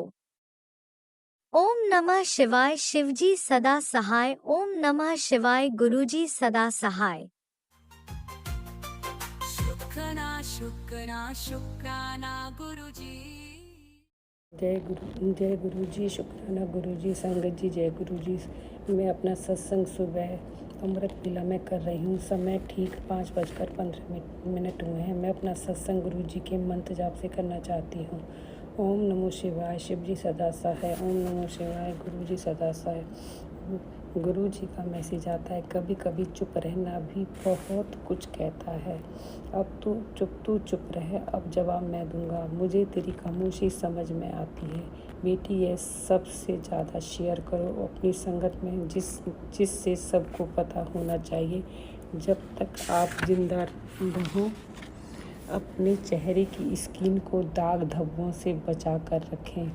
ओम नमः शिवाय, शिवजी सदा सहाय। ओम नमः शिवाय, गुरुजी सदा सहाय। शुक्राना शुक्राना शुक्राना गुरुजी। जय गुरु जी, शुक्राना गुरु जी, संगत जी जय गुरु जी। मैं अपना सत्संग सुबह अमृत विला में कर रही हूँ। समय ठीक 5:15 हुए हैं। मैं अपना सत्संग गुरु जी के मंत्र जाप से करना चाहती हूँ। ओम नमो शिवाय, शिव जी सदा सहाय। ओम नमो शिवाय, गुरु जी सदा सहाय। गुरु जी का मैसेज आता है, कभी कभी चुप रहना भी बहुत कुछ कहता है। अब तू चुप रहे, अब जवाब मैं दूंगा। मुझे तेरी खामोशी समझ में आती है। बेटी ये सबसे ज़्यादा शेयर करो अपनी संगत में, जिससे सबको पता होना चाहिए। जब तक आप जिंदा रहो, अपने चेहरे की स्किन को दाग धब्बों से बचा कर रखें।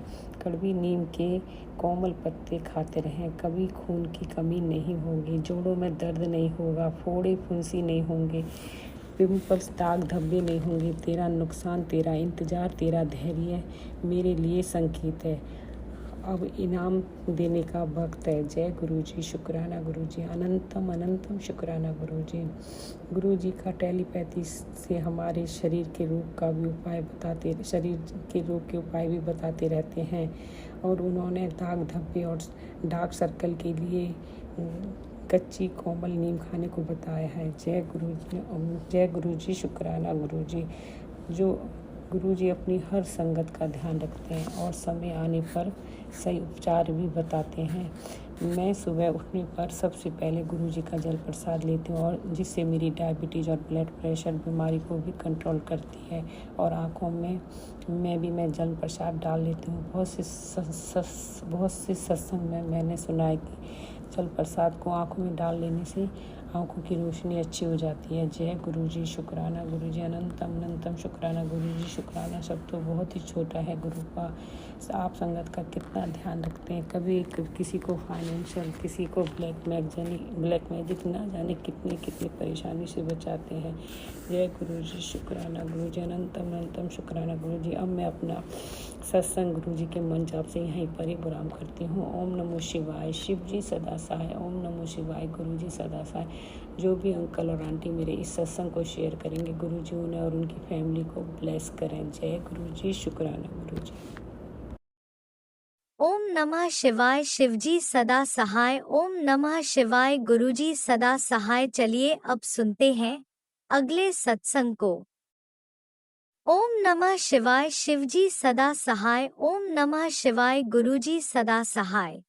कड़वी नीम के कोमल पत्ते खाते रहें, कभी खून की कमी नहीं होगी, जोड़ों में दर्द नहीं होगा, फोड़े फुंसी नहीं होंगे। पिंपल्स दाग धब्बे नहीं होंगे। तेरा नुकसान, तेरा इंतज़ार, तेरा धैर्य मेरे लिए संकेत है। अब इनाम देने का वक्त है। जय गुरु जी, शुक्राना गुरु जी, अनंतम अनंतम शुक्राना गुरु जी। गुरु जी का टेलीपैथी से हमारे शरीर के रोग का भी उपाय शरीर के रोग के उपाय भी बताते रहते हैं। और उन्होंने दाग धब्बे और डार्क सर्कल के लिए कच्ची कोमल नीम खाने को बताया है। जय गुरु जी, जय गुरु जी, शुक्राना गुरु जी। जो गुरु जी अपनी हर संगत का ध्यान रखते हैं और समय आने पर सही उपचार भी बताते हैं। मैं सुबह उठने पर सबसे पहले गुरु जी का जल प्रसाद लेती हूँ, और जिससे मेरी डायबिटीज़ और ब्लड प्रेशर बीमारी को भी कंट्रोल करती है। और आँखों में मैं जल प्रसाद डाल लेती हूँ। बहुत से सत्संग में मैंने सुना है कि जल प्रसाद को आँखों में डाल लेने से आँखों की रोशनी अच्छी हो जाती है। जय गुरु जी, शुक्राना गुरु जी, अनंतम अनंतम शुक्राना गुरु जी। शुक्राना शब्द तो बहुत ही छोटा है गुरु का। आप संगत का कितना ध्यान रखते हैं। कभी किसी को फाइनेंशियल, किसी को ब्लैक मैजिक ना जाने कितनी कितनी परेशानी से बचाते हैं। जय गुरु जी, शुक्राना गुरु जी, अनंतम अनंतम शुक्राना गुरु जी। अब मैं अपना सत्संग गुरु जी के मन जाप से यहीं पर ही विराम करती हूँ। ओम नमो शिवाय, शिव जी सदा सहाय। ओम नमो शिवाय, गुरु जी सदा सहाय। जो भी अंकल और आंटी मेरे इस सत्संग को शेयर करेंगे, गुरु जी उन्हें और उनकी फैमिली को ब्लेस करें। जय गुरु जी, शुक्राना गुरु जी। ओम नमः शिवाय, शिवजी सदा सहाय। ओम नमः शिवाय, गुरुजी सदा सहाय। चलिए अब सुनते हैं अगले सत्संग को। ओम नमः शिवाय, शिवजी सदा सहाय। ओम नमः शिवाय, गुरुजी सदा सहाय।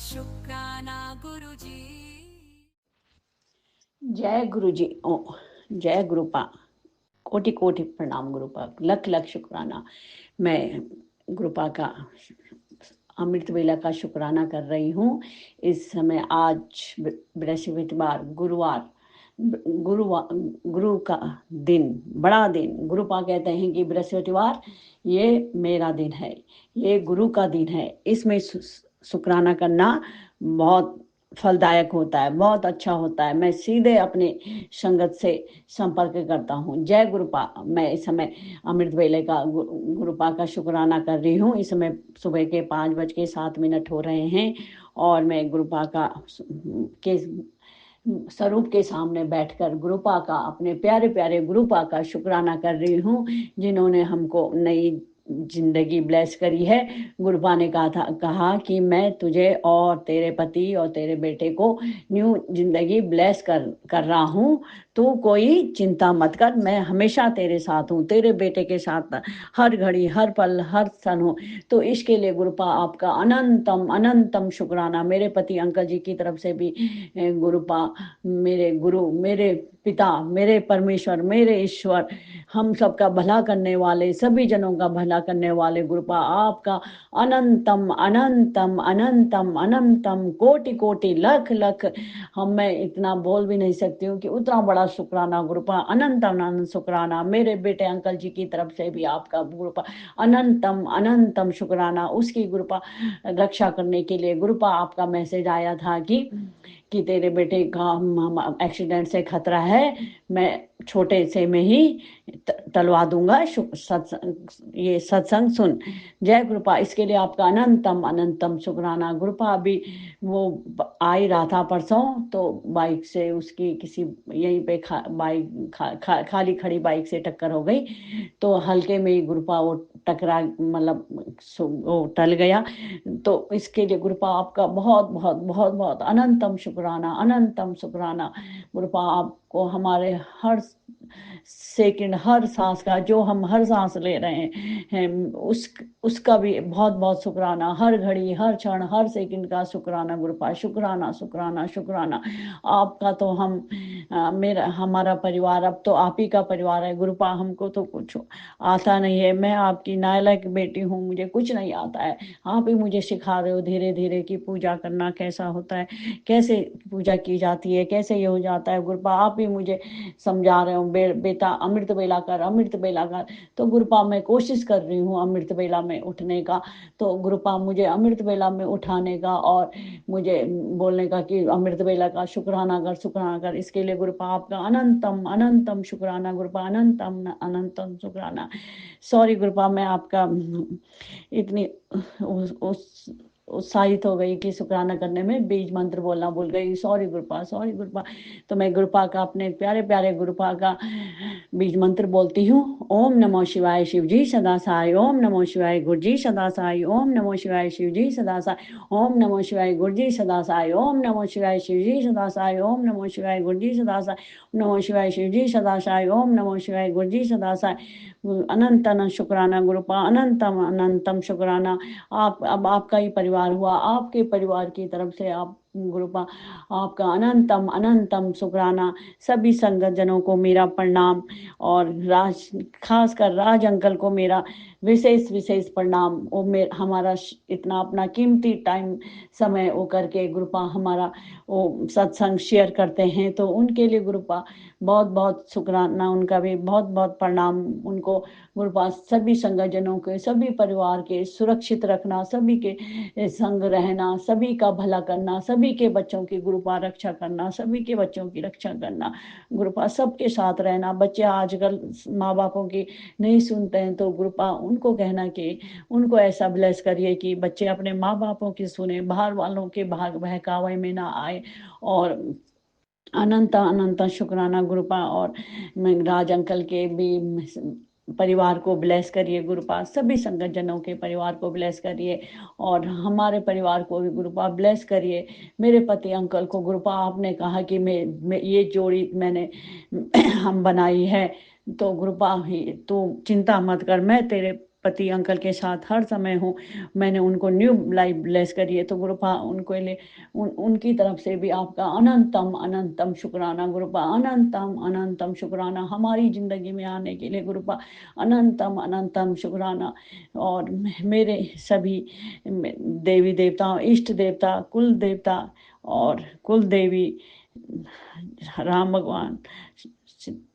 शुक्राना गुरु जी। जय गुरु जी। जय गुरुपा। कोटि कोटि प्रणाम गुरुपा, लख लख शुक्राना। मैं गुरुपा का अमृत वेला का शुक्राना कर रही हूँ। इस समय आज बृहस्पतिवार, गुरु का दिन, बड़ा दिन। गुरुपा कहते हैं कि बृहस्पतिवार ये मेरा दिन है, ये गुरु का दिन है। इसमें शुक्राना करना बहुत फलदायक होता है, बहुत अच्छा होता है। मैं सीधे अपने संगत से संपर्क करता हूँ। जय गुरुपा। मैं इस समय अमृत वेले का गुरुपा का शुक्राना कर रही हूँ। इस समय सुबह के 5:07 हो रहे हैं और मैं गुरुपा के स्वरूप के सामने बैठकर गुरुपा का, अपने प्यारे प्यारे गुरुपा का शुक्राना कर रही हूँ, जिन्होंने हमको नई जिंदगी ब्लेस करी है। गुरुपा ने कहा कि मैं तुझे और तेरे पति और तेरे बेटे को न्यू जिंदगी ब्लेस कर रहा हूँ। तू कोई चिंता मत कर, मैं हमेशा तेरे साथ हूँ, तेरे बेटे के साथ हर घड़ी, हर पल, हर क्षण हूँ। तो इसके लिए गुरुपा आपका अनंतम अनंतम शुक्राना। मेरे पति अंकल जी की तरफ से भी गुरुपा, मेरे गुरु, मेरे पिता, मेरे परमेश्वर, मेरे ईश्वर, हम सबका भला करने वाले, सभी जनों का भला करने वाले गुरुपा आपका अनंतम अनंतम अनंतम अनंतम कोटि कोटि लख लख, मैं इतना बोल भी नहीं सकती हूँ कि उतना बड़ा शुक्राना गुरुपा। अनंतम अनंत शुक्राना। मेरे बेटे अंकल जी की तरफ से भी आपका गुरुपा अनंतम अनंतम शुक्राना। उसकी गुरुपा रक्षा करने के लिए गुरुपा आपका मैसेज आया था कि तेरे बेटे का एक्सीडेंट से खतरा है, मैं छोटे से में ही टलवा दूंगा। ये सत्संग सुन। जय गुरुपा। इसके लिए आपका अनंतम अनंतम शुक्राना। गुरुपा अभी वो आ ही रहा था परसों, तो बाइक से उसकी किसी यहीं पे खाली खड़ी बाइक से टक्कर हो गई। तो हल्के में ही गुरुपा वो टकरा, मतलब वो टल गया। तो इसके लिए गुरुपा आपका बहुत बहुत बहुत बहुत अनंतम शुक्राना, अनंतम शुक्राना। गुरुपा आपको हमारे हर सेकंड, हर सांस का, जो हम हर सांस ले रहे हैं उसका भी बहुत बहुत शुक्राना। हर घड़ी, हर क्षण, हर सेकंड का शुक्राना गुरुपा। शुक्राना शुक्राना शुक्राना। आपका तो हमारा परिवार अब तो आप ही का परिवार है गुरुपा। हमको तो कुछ आता नहीं है, मैं आपकी नालायक बेटी हूँ, मुझे कुछ नहीं आता है। आप ही मुझे सिखा रहे हो धीरे धीरे कि पूजा करना कैसा होता है, कैसे पूजा की जाती है, कैसे ये हो जाता है। गुरुपा आप ही मुझे समझा रहे हो बेटा अमृत बेला कर, अमृत बेला कर। तो गुरुपा मैं कोशिश कर रही हूँ अमृत बेला में उठने का। तो गुरुपा मुझे अमृत बेला में उठाने का और मुझे बोलने का कि अमृत बेला का शुक्राना कर, शुक्राना कर। इसके लिए गुरुपा आपका अनंतम अनंतम शुक्राना गुरुपा, अनंतम अनंतम शुक्राना। सॉरी गुरुपा, मैं आपका इतनी उत्साहित हो गई कि शुक्राना करने में बीज मंत्र बोलना भूल गई। Sorry गुरुपा, sorry गुरुपा। तो मैं गुरुपा का, अपने प्यारे प्यारे गुरुपा का बीज मंत्र बोलती हूँ। ओम नमो शिवाय शिव जी सदा साई, ओम नमो शिवाय गुरु जी सदा साई, ओम नमो शिवाय शिव जी सदा साई, ओम नमो शिवाय गुरु जी सदा साई, ओम नमो शिवाय शिव जी सदा साई, ओम नमो शिवाय गुरु जी सदा साई, नमो शिवाय शिव जी सदा साई, ओम नमो शिवाय गुरु जी सदा साई। अनंत अनंत शुक्राना गुरुपा, अनंतम अनंतम शुक्राना। आप, अब आपका ही परिवार हुआ, आपके परिवार की तरफ से आप गुरुपा आपका अनंतम अनंतम शुक्राना। सभी संगत जनों को मेरा प्रणाम और खास कर राज अंकल को मेरा विशेष विशेष प्रणाम। वो हमारा इतना अपना कीमती टाइम समय वो करके गुरुपा हमारा वो सत्संग शेयर करते हैं, तो उनके लिए गुरुपा बहुत बहुत शुक्राना, उनका भी बहुत बहुत प्रणाम उनको। गुरुपा सभी संगतजनों के, सभी परिवार के सुरक्षित रखना, सभी के संग रहना, सभी का भला करना, सभी के बच्चों की गुरुपा रक्षा करना, सभी के बच्चों की रक्षा करना गुरुपा, सबके साथ रहना। बच्चे आजकल माँ बापों की नहीं सुनते हैं, तो गुरुपा उनको कहना कि उनको ऐसा ब्लेस करिए कि बच्चे अपने माँ बापों की सुने, बाहर वालों के भाग बहकावे में ना आए। और अनंत अनंत शुक्राना गुरुपा। और मैं राज अंकल के भी परिवार को ब्लेस करिए गुरुपा, सभी संगत जनों के परिवार को ब्लेस करिए और हमारे परिवार को भी गुरुपा ब्लेस करिए। मेरे पति अंकल को गुरुपा आपने कहा कि मैं ये जोड़ी मैंने हम बनाई है, तो गुरुपा तू चिंता मत कर, मैं तेरे पति अंकल के साथ हर समय हूँ। मैंने उनको न्यू लाइफ ब्लेस करी है, तो गुरुपा उनको लिए उनकी तरफ से भी आपका अनंतम अनंतम शुक्राना गुरुपा, अनंतम अनंतम शुक्राना हमारी जिंदगी में आने के लिए गुरुपा, अनंतम अनंतम शुक्राना। और मेरे सभी देवी देवताओं, इष्ट देवता, कुल देवता और कुल देवी, राम भगवान,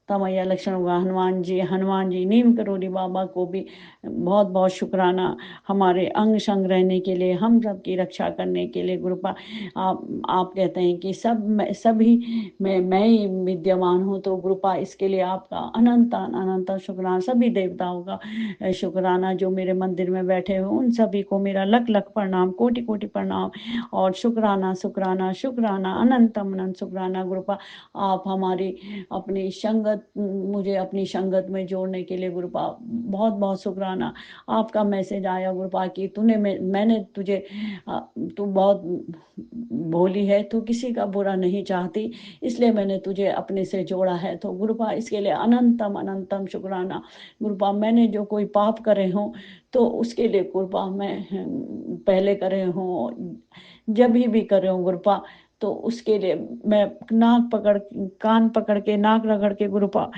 तमैया लक्ष्मण भगवान, हनुमान जी, नीम करोली बाबा को भी बहुत बहुत शुक्राना हमारे अंग संग रहने के लिए, हम सब की रक्षा करने के लिए गुरुपा। आप कहते हैं कि सभी मैं ही विद्यमान हूँ, तो गुरुपा इसके लिए आपका अनंत अनंत शुक्राना। सभी देवताओं का शुक्राना जो मेरे मंदिर में बैठे हुए उन सभी को मेरा लख लख प्रणाम, कोटि कोटि प्रणाम और शुक्राना शुक्राना शुक्राना, अनंतम अनंत शुक्राना गुरुपा। आप हमारी अपनी संगत, मुझे अपनी संगत में जोड़ने के लिए गुरुपा बहुत बहुत शुक्राना। आपका मैसेज आया गुरुपा कि मैंने तुझे, तू बहुत भोली है, तू किसी का बुरा नहीं चाहती, इसलिए मैंने तुझे अपने से जोड़ा है। तो गुरुपा इसके लिए अनंतम अनंतम शुक्राना गुरुपा। मैंने जो कोई पाप करे हों तो उसके लिए गुरुपा मैं पहले करे हूँ, जब भी करे हूँ गुरुपा, तो उसके लिए मैं कान पकड़ के नाक रगड़ के गुरुपा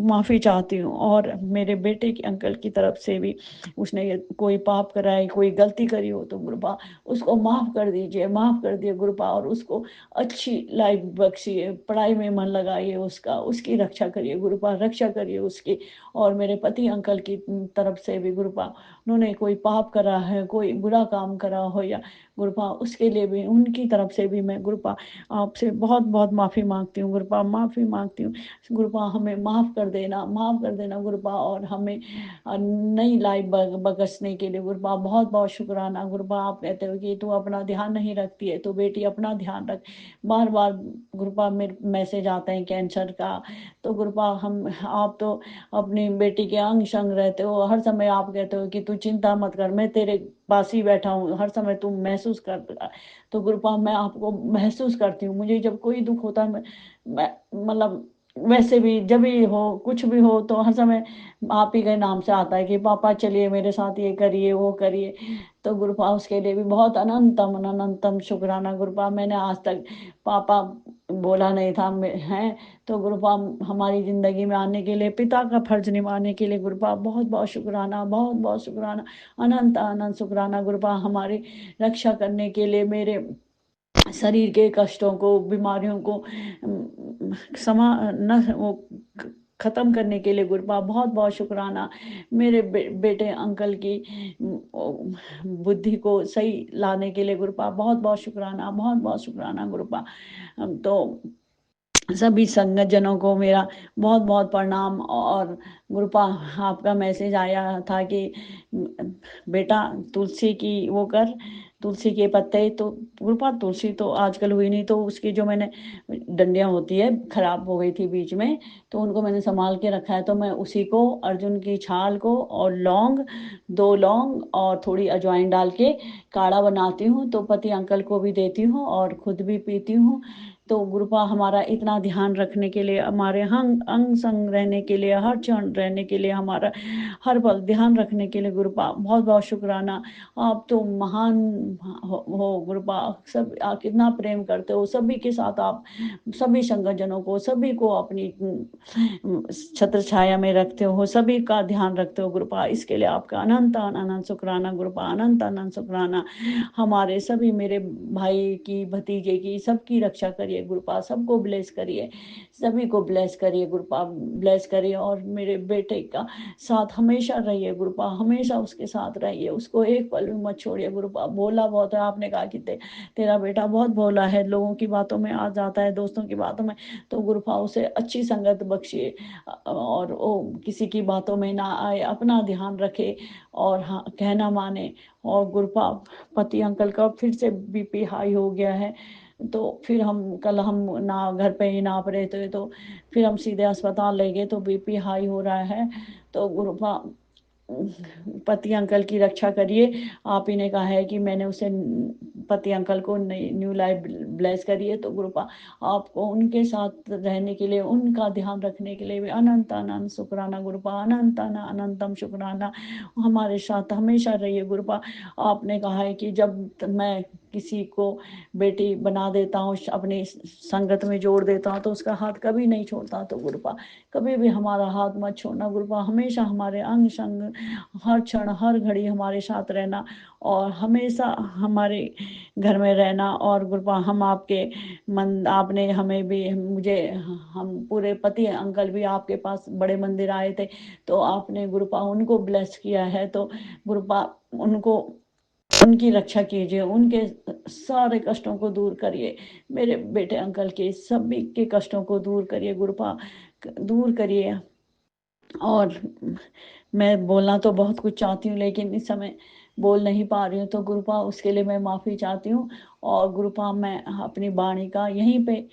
माफ़ी चाहती हूँ। और मेरे बेटे के अंकल की तरफ से भी उसने कोई पाप कराई, कोई गलती करी हो, तो गुरुपा उसको माफ़ कर दीजिए, माफ़ कर दिए गुरुपा। और उसको अच्छी लाइफ बख्शिए, पढ़ाई में मन लगाइए, उसकी रक्षा करिए गुरुपा, रक्षा करिए उसकी। और मेरे पति अंकल की तरफ से भी गुरुपा, उन्होंने कोई पाप करा है, कोई बुरा काम करा हो या गुरुपा, उसके लिए भी उनकी तरफ से भी मैं गुरुपा आपसे बहुत बहुत माफ़ी मांगती हूँ गुरुपा, माफ़ी मांगती हूँ गुरुपा। हमें माफ़ कर देना गुरुपा। और हमें नई लाइफ बख्शने के लिए गुरुपा बहुत बहुत शुक्राना गुरुपा। आप कहते हो कि तू अपना ध्यान नहीं रखती है, तो बेटी अपना ध्यान रख। बार बार गुरुपा मेरे मैसेज आते हैं कैंसर का, तो गुरुपा आप तो अपनी बेटी के अंग संग रहते हो, हर समय आप कहते हो कि तू चिंता मत कर, मैं तेरे पास ही बैठा हूँ, हर समय तुम महसूस कर। तो गुरुपा मैं आपको महसूस करती हूँ, मुझे जब कोई दुख होता है मैं मतलब वैसे भी जब भी हो, कुछ भी हो, तो हर समय आप ही के नाम से आता है कि पापा चलिए मेरे साथ ये करिए वो करिए। तो गुरुपा उसके लिए भी बहुत अनंतम अनंतम शुक्राना गुरुपा। मैंने आज तक पापा बोला नहीं था हैं, तो गुरुपा हमारी ज़िंदगी में आने के लिए, पिता का फर्ज निभाने के लिए गुरुपा बहुत बहुत शुक्राना, बहुत बहुत शुक्राना, अनंत अनंत शुक्राना गुरुपा। हमारी रक्षा करने के लिए, मेरे शरीर के कष्टों को, बीमारियों को ख़त्म करने के लिए गुरुपा बहुत बहुत शुक्राना। मेरे बेटे अंकल की बुद्धि को सही लाने के लिए गुरुपा बहुत बहुत शुक्राना, बहुत बहुत शुक्राना गुरुपा। तो सभी संगत जनों को मेरा बहुत बहुत प्रणाम। और गुरुपा आपका मैसेज आया था कि बेटा तुलसी की वो कर, तुलसी के पत्ते, तो गुरुपा तुलसी तो आजकल हुई नहीं, तो उसकी जो मैंने डंडियाँ होती है ख़राब हो गई थी बीच में, तो उनको मैंने संभाल के रखा है। तो मैं उसी को, अर्जुन की छाल को और लौंग, 2 लौंग और थोड़ी अजवाइन डाल के काढ़ा बनाती हूँ, तो पति अंकल को भी देती हूँ और खुद भी पीती हूँ। तो गुरुपा हमारा इतना ध्यान रखने के लिए, हमारे अंग संग रहने के लिए, हर क्षण रहने के लिए, हमारा हर पल ध्यान रखने के लिए गुरुपा बहुत बहुत शुक्राना। आप तो महान हो गुरुपा, सब आप कितना प्रेम करते हो सभी के साथ, आप सभी संगतजनों को, सभी को अपनी छत्र छाया में रखते हो, सभी का ध्यान रखते हो गुरुपा। इसके लिए आपका अनंत अनंत शुक्राना गुरुपा, अनंत अनंत शुक्राना। हमारे सभी, मेरे भाई की, भतीजे की, सबकी रक्षा करिए गुरुपा, सबको ब्लेस करिए, सभी को ब्लेस करिए गुरुपा, ब्लेस करिए। और मेरे बेटे का साथ हमेशा रहिए गुरुपा, हमेशा उसके साथ रहिए, उसको एक पल भी मत छोड़िए गुरुपा। भोला बहुत है, आपने कहा कि तेरा बेटा बहुत भोला है, लोगों की बातों में आ जाता है, दोस्तों की बातों में, तो गुरुपा उसे अच्छी संगत बख्शिए और वो किसी की बातों में ना आए, अपना ध्यान रखे और हाँ कहना माने। और गुरुपा पति अंकल का फिर से बीपी हाई हो गया है, तो फिर कल हम ना घर पे ही नाप रहे थे, तो फिर हम सीधे अस्पताल ले गए, तो बीपी हाई हो रहा है। तो गुरुपा पति अंकल की रक्षा करिए। आप ही ने कहा है कि मैंने उसे, पति अंकल को न्यू लाइफ ब्लेस करिए, तो गुरुपा आपको उनके साथ रहने के लिए, उनका ध्यान रखने के लिए भी अनंत अनंत शुक्राना गुरुपा, अनंत अनंतम शुक्राना। हमारे साथ हमेशा रहिए गुरुपा। आपने कहा है कि जब मैं किसी को बेटी बना देता हूँ, अपनी संगत में जोड़ देता हूँ, तो उसका हाथ कभी नहीं छोड़ता। तो गुरुपा कभी भी हमारा हाथ मत छोड़ना गुरुपा, हमेशा हमारे अंग संग, हर क्षण हर घड़ी हमारे साथ रहना और हमेशा हमारे घर में रहना। और गुरुपा हम आपके आपने हमें भी, मुझे, हम पूरे पति अंकल भी आपके पास बड़े मंदिर आए थे, तो आपने गुरुपा उनको ब्लेस किया है। तो गुरुपा उनको, उनकी रक्षा कीजिए, उनके सारे कष्टों को दूर करिए, मेरे बेटे अंकल के सभी के कष्टों को दूर करिए गुरुपा, दूर करिए। और मैं बोलना तो बहुत कुछ चाहती हूँ, लेकिन इस समय बोल नहीं पा रही हूँ, तो गुरुपा उसके लिए मैं माफ़ी चाहती हूँ। और गुरुपा मैं अपनी वाणी का यहीं पे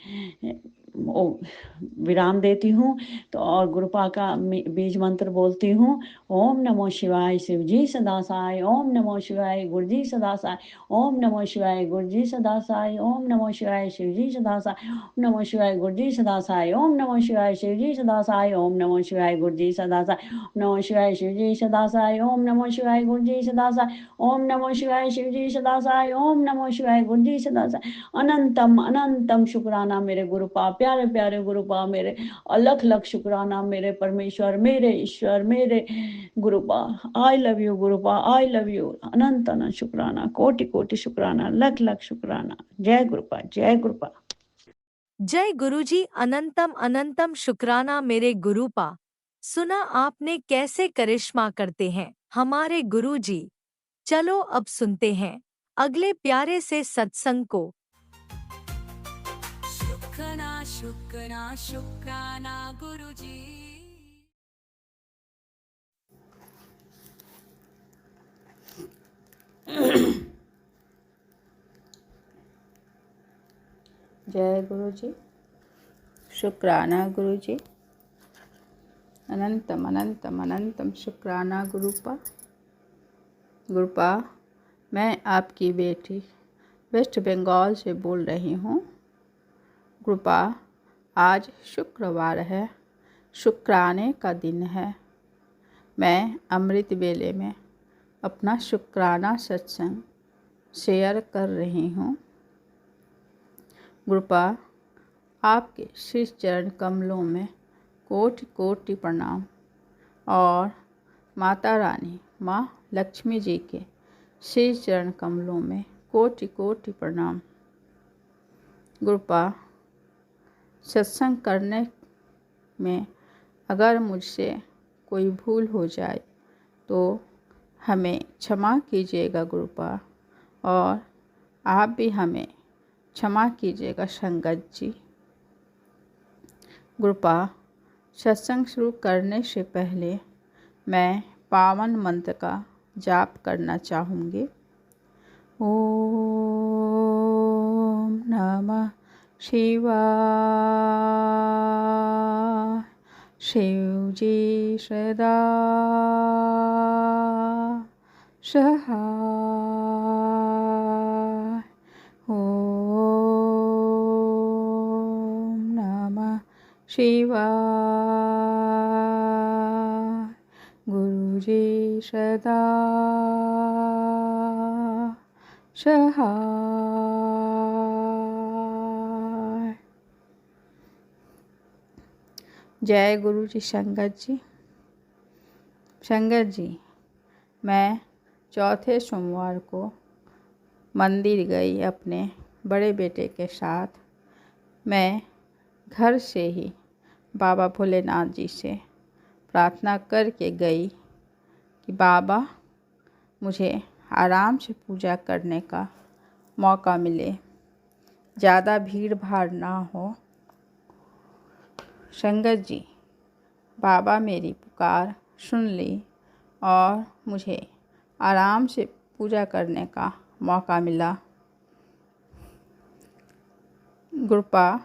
विराम देती हूँ। तो और गुरुपा का बीज मंत्र बोलती हूँ। ओम नमो शिवाय शिव जी सदा साई, ओम नमो शिवाय गुरु जी सदा साई, ओम नमो शिवाय गुरु जी सदा साई, ओम नमो शिवाय शिव जी सदा साई, ओम नमो शिवाय गुरु जी सदा साई, ओम नमो शिवाय शिव जी सदा साई, ओम नमो शिवाय गुरु जी सदा साई, नमो शिवाय शिव जी सदा साई, ओम नमो शिवाय गुरु जी सदा साई, ओम नमो शिवाय शिव जी सदा साई, ओम नमो शिवाय गुरु जी सदा साई। अनंतम अनंतम शुक्राना मेरे गुरुपा, प्यारे प्यारे गुरुपा, मेरे अलख लख शुक्राना मेरे परमेश्वर, मेरे ईश्वर, मेरे गुरुपा। आई लव यू गुरुपा, आई लव यू। अनंत अनंत शुक्राना, कोटि कोटि शुक्राना, लख लख शुक्राना। जय गुरुपा, जय गुरुपा। जय गुरुजी, अनंतम अनंतम शुक्राना मेरे गुरुपा। सुना आपने कैसे करिश्मा करते हैं हमारे गुरुजी। चलो अब सुनते हैं अगले प्यारे से सत्संग को। शुक्राना शुक्राना शुक्राना गुरुजी। जय गुरुजी, शुक्राना गुरुजी, अनंतम अनंतम अनंतम शुक्राना गुरुपा। गुरुपा, मैं आपकी बेटी वेस्ट बंगाल से बोल रही हूँ। गुरुपा, आज शुक्रवार है, शुक्राने का दिन है। मैं अमृत वेले में अपना शुक्राना सत्संग शेयर कर रही हूँ। गुरुपा, आपके श्री चरण कमलों में कोटि कोटि प्रणाम और माता रानी माँ लक्ष्मी जी के श्री चरण कमलों में कोटि कोटि प्रणाम। गुरुपा, सत्संग करने में अगर मुझसे कोई भूल हो जाए तो हमें क्षमा कीजिएगा गुरुपा, और आप भी हमें क्षमा कीजिएगा संगत जी। गुरुपा, सत्संग शुरू करने से पहले मैं पावन मंत्र का जाप करना चाहूँगी। ओम नमः शिवाय। शिव जी सदा सहाय। ओम नमः शिवाय। गुरु जी सदा सहाय। जय गुरु जी। संगत जी, मैं चौथे सोमवार को मंदिर गई अपने बड़े बेटे के साथ। मैं घर से ही बाबा भोलेनाथ जी से प्रार्थना करके गई कि बाबा मुझे आराम से पूजा करने का मौका मिले, ज़्यादा भीड़ भाड़ ना हो। संगत जी, बाबा मेरी पुकार सुन ली और मुझे आराम से पूजा करने का मौका मिला। गुरुपा,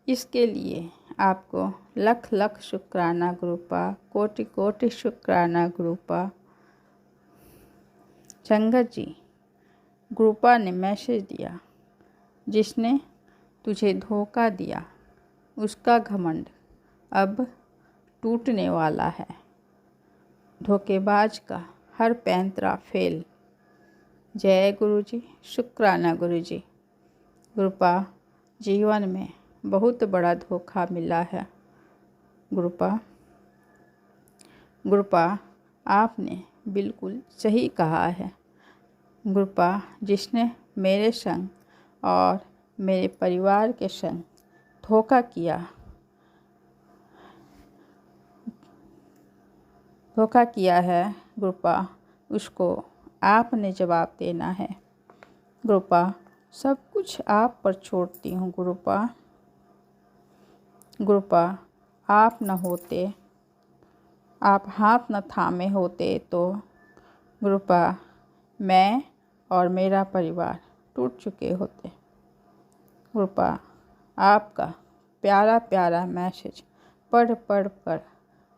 इसके लिए आपको लख लख शुक्राना गुरुपा, कोटि कोटि शुक्राना गुरुपा। संगत जी, गुरुपा ने मैसेज दिया, जिसने तुझे धोखा दिया उसका घमंड अब टूटने वाला है। धोखेबाज का हर पैंतरा फेल। जय गुरु जी। शुक्राना गुरु जी। गुरुपा, जीवन में बहुत बड़ा धोखा मिला है। गुरुपा, आपने बिल्कुल सही कहा है। गुरुपा, जिसने मेरे संग और मेरे परिवार के संग धोखा किया है गुरुपा, उसको आपने जवाब देना है। गुरुपा, सब कुछ आप पर छोड़ती हूँ गुरुपा। गुरुपा, आप न होते, आप हाथ न थामे होते तो गुरुपा मैं और मेरा परिवार टूट चुके होते। गुरुपा, आपका प्यारा प्यारा मैसेज पढ़ कर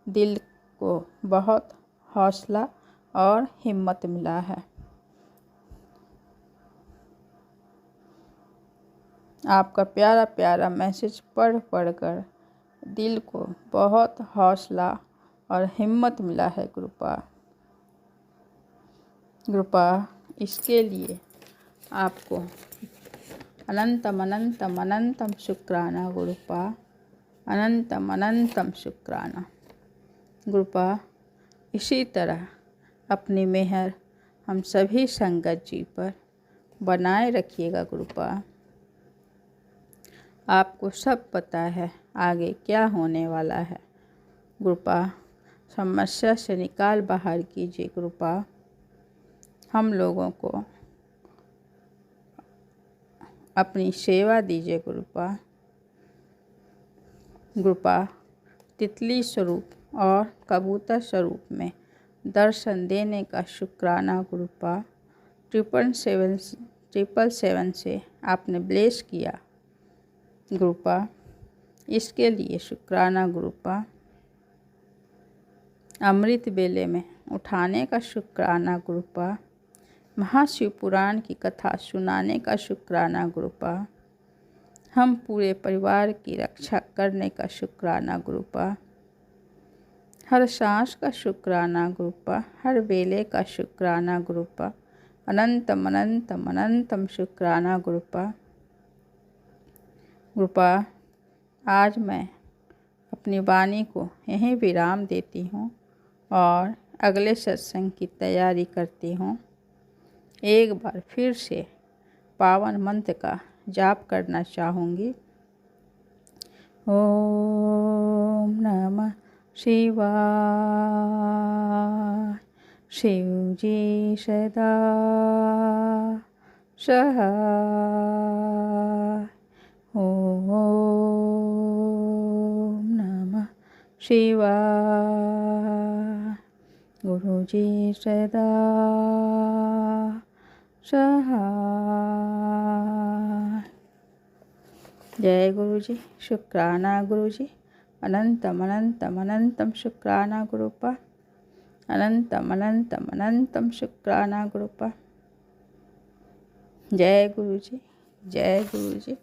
दिल को बहुत हौसला और हिम्मत मिला है। आपका प्यारा प्यारा मैसेज पढ़ कर दिल को बहुत हौसला और हिम्मत मिला है गुरुपा। इसके लिए आपको अनंतम अनंतम अनंतम शुक्राना गुरुपा, अनंतम अनंतम शुक्राना गुरुपा। इसी तरह अपनी मेहर हम सभी संगत जी पर बनाए रखिएगा गुरुपा। आपको सब पता है आगे क्या होने वाला है गुरुपा। समस्या से निकाल बाहर कीजिए गुरुपा। हम लोगों को अपनी सेवा दीजिए गुरुपा। तितली स्वरूप और कबूतर स्वरूप में दर्शन देने का शुक्राना गुरुपा। 777 से आपने ब्लेस किया गुरुपा, इसके लिए शुक्राना गुरुपा। अमृत बेले में उठाने का शुक्राना गुरुपा। महाशिव पुराण की कथा सुनाने का शुक्राना गुरुपा। हम पूरे परिवार की रक्षा करने का शुक्राना गुरुपा। हर सांस का शुक्राना गुरुपा, हर बेले का शुक्राना गुरुपा। अनंतम अनंतम अनंतम शुक्राना गुरुपा। आज मैं अपनी वाणी को यहीं विराम देती हूँ और अगले सत्संग की तैयारी करती हूँ। एक बार फिर से पावन मंत्र का जाप करना चाहूँगी। ओम नमः शिवाय। शिव जी सदा सहाय। ओम नमः शिवाय। गुरु जी सदा सहाय। जय गुरु जी। शुक्राना गुरु जी। अनंतम अनंतम अनंतम शुक्राना गुरुपा। अनंतम अनंतम अनंतम शुक्राना गुरुपा। जय गुरु जी। जय गुरु जी।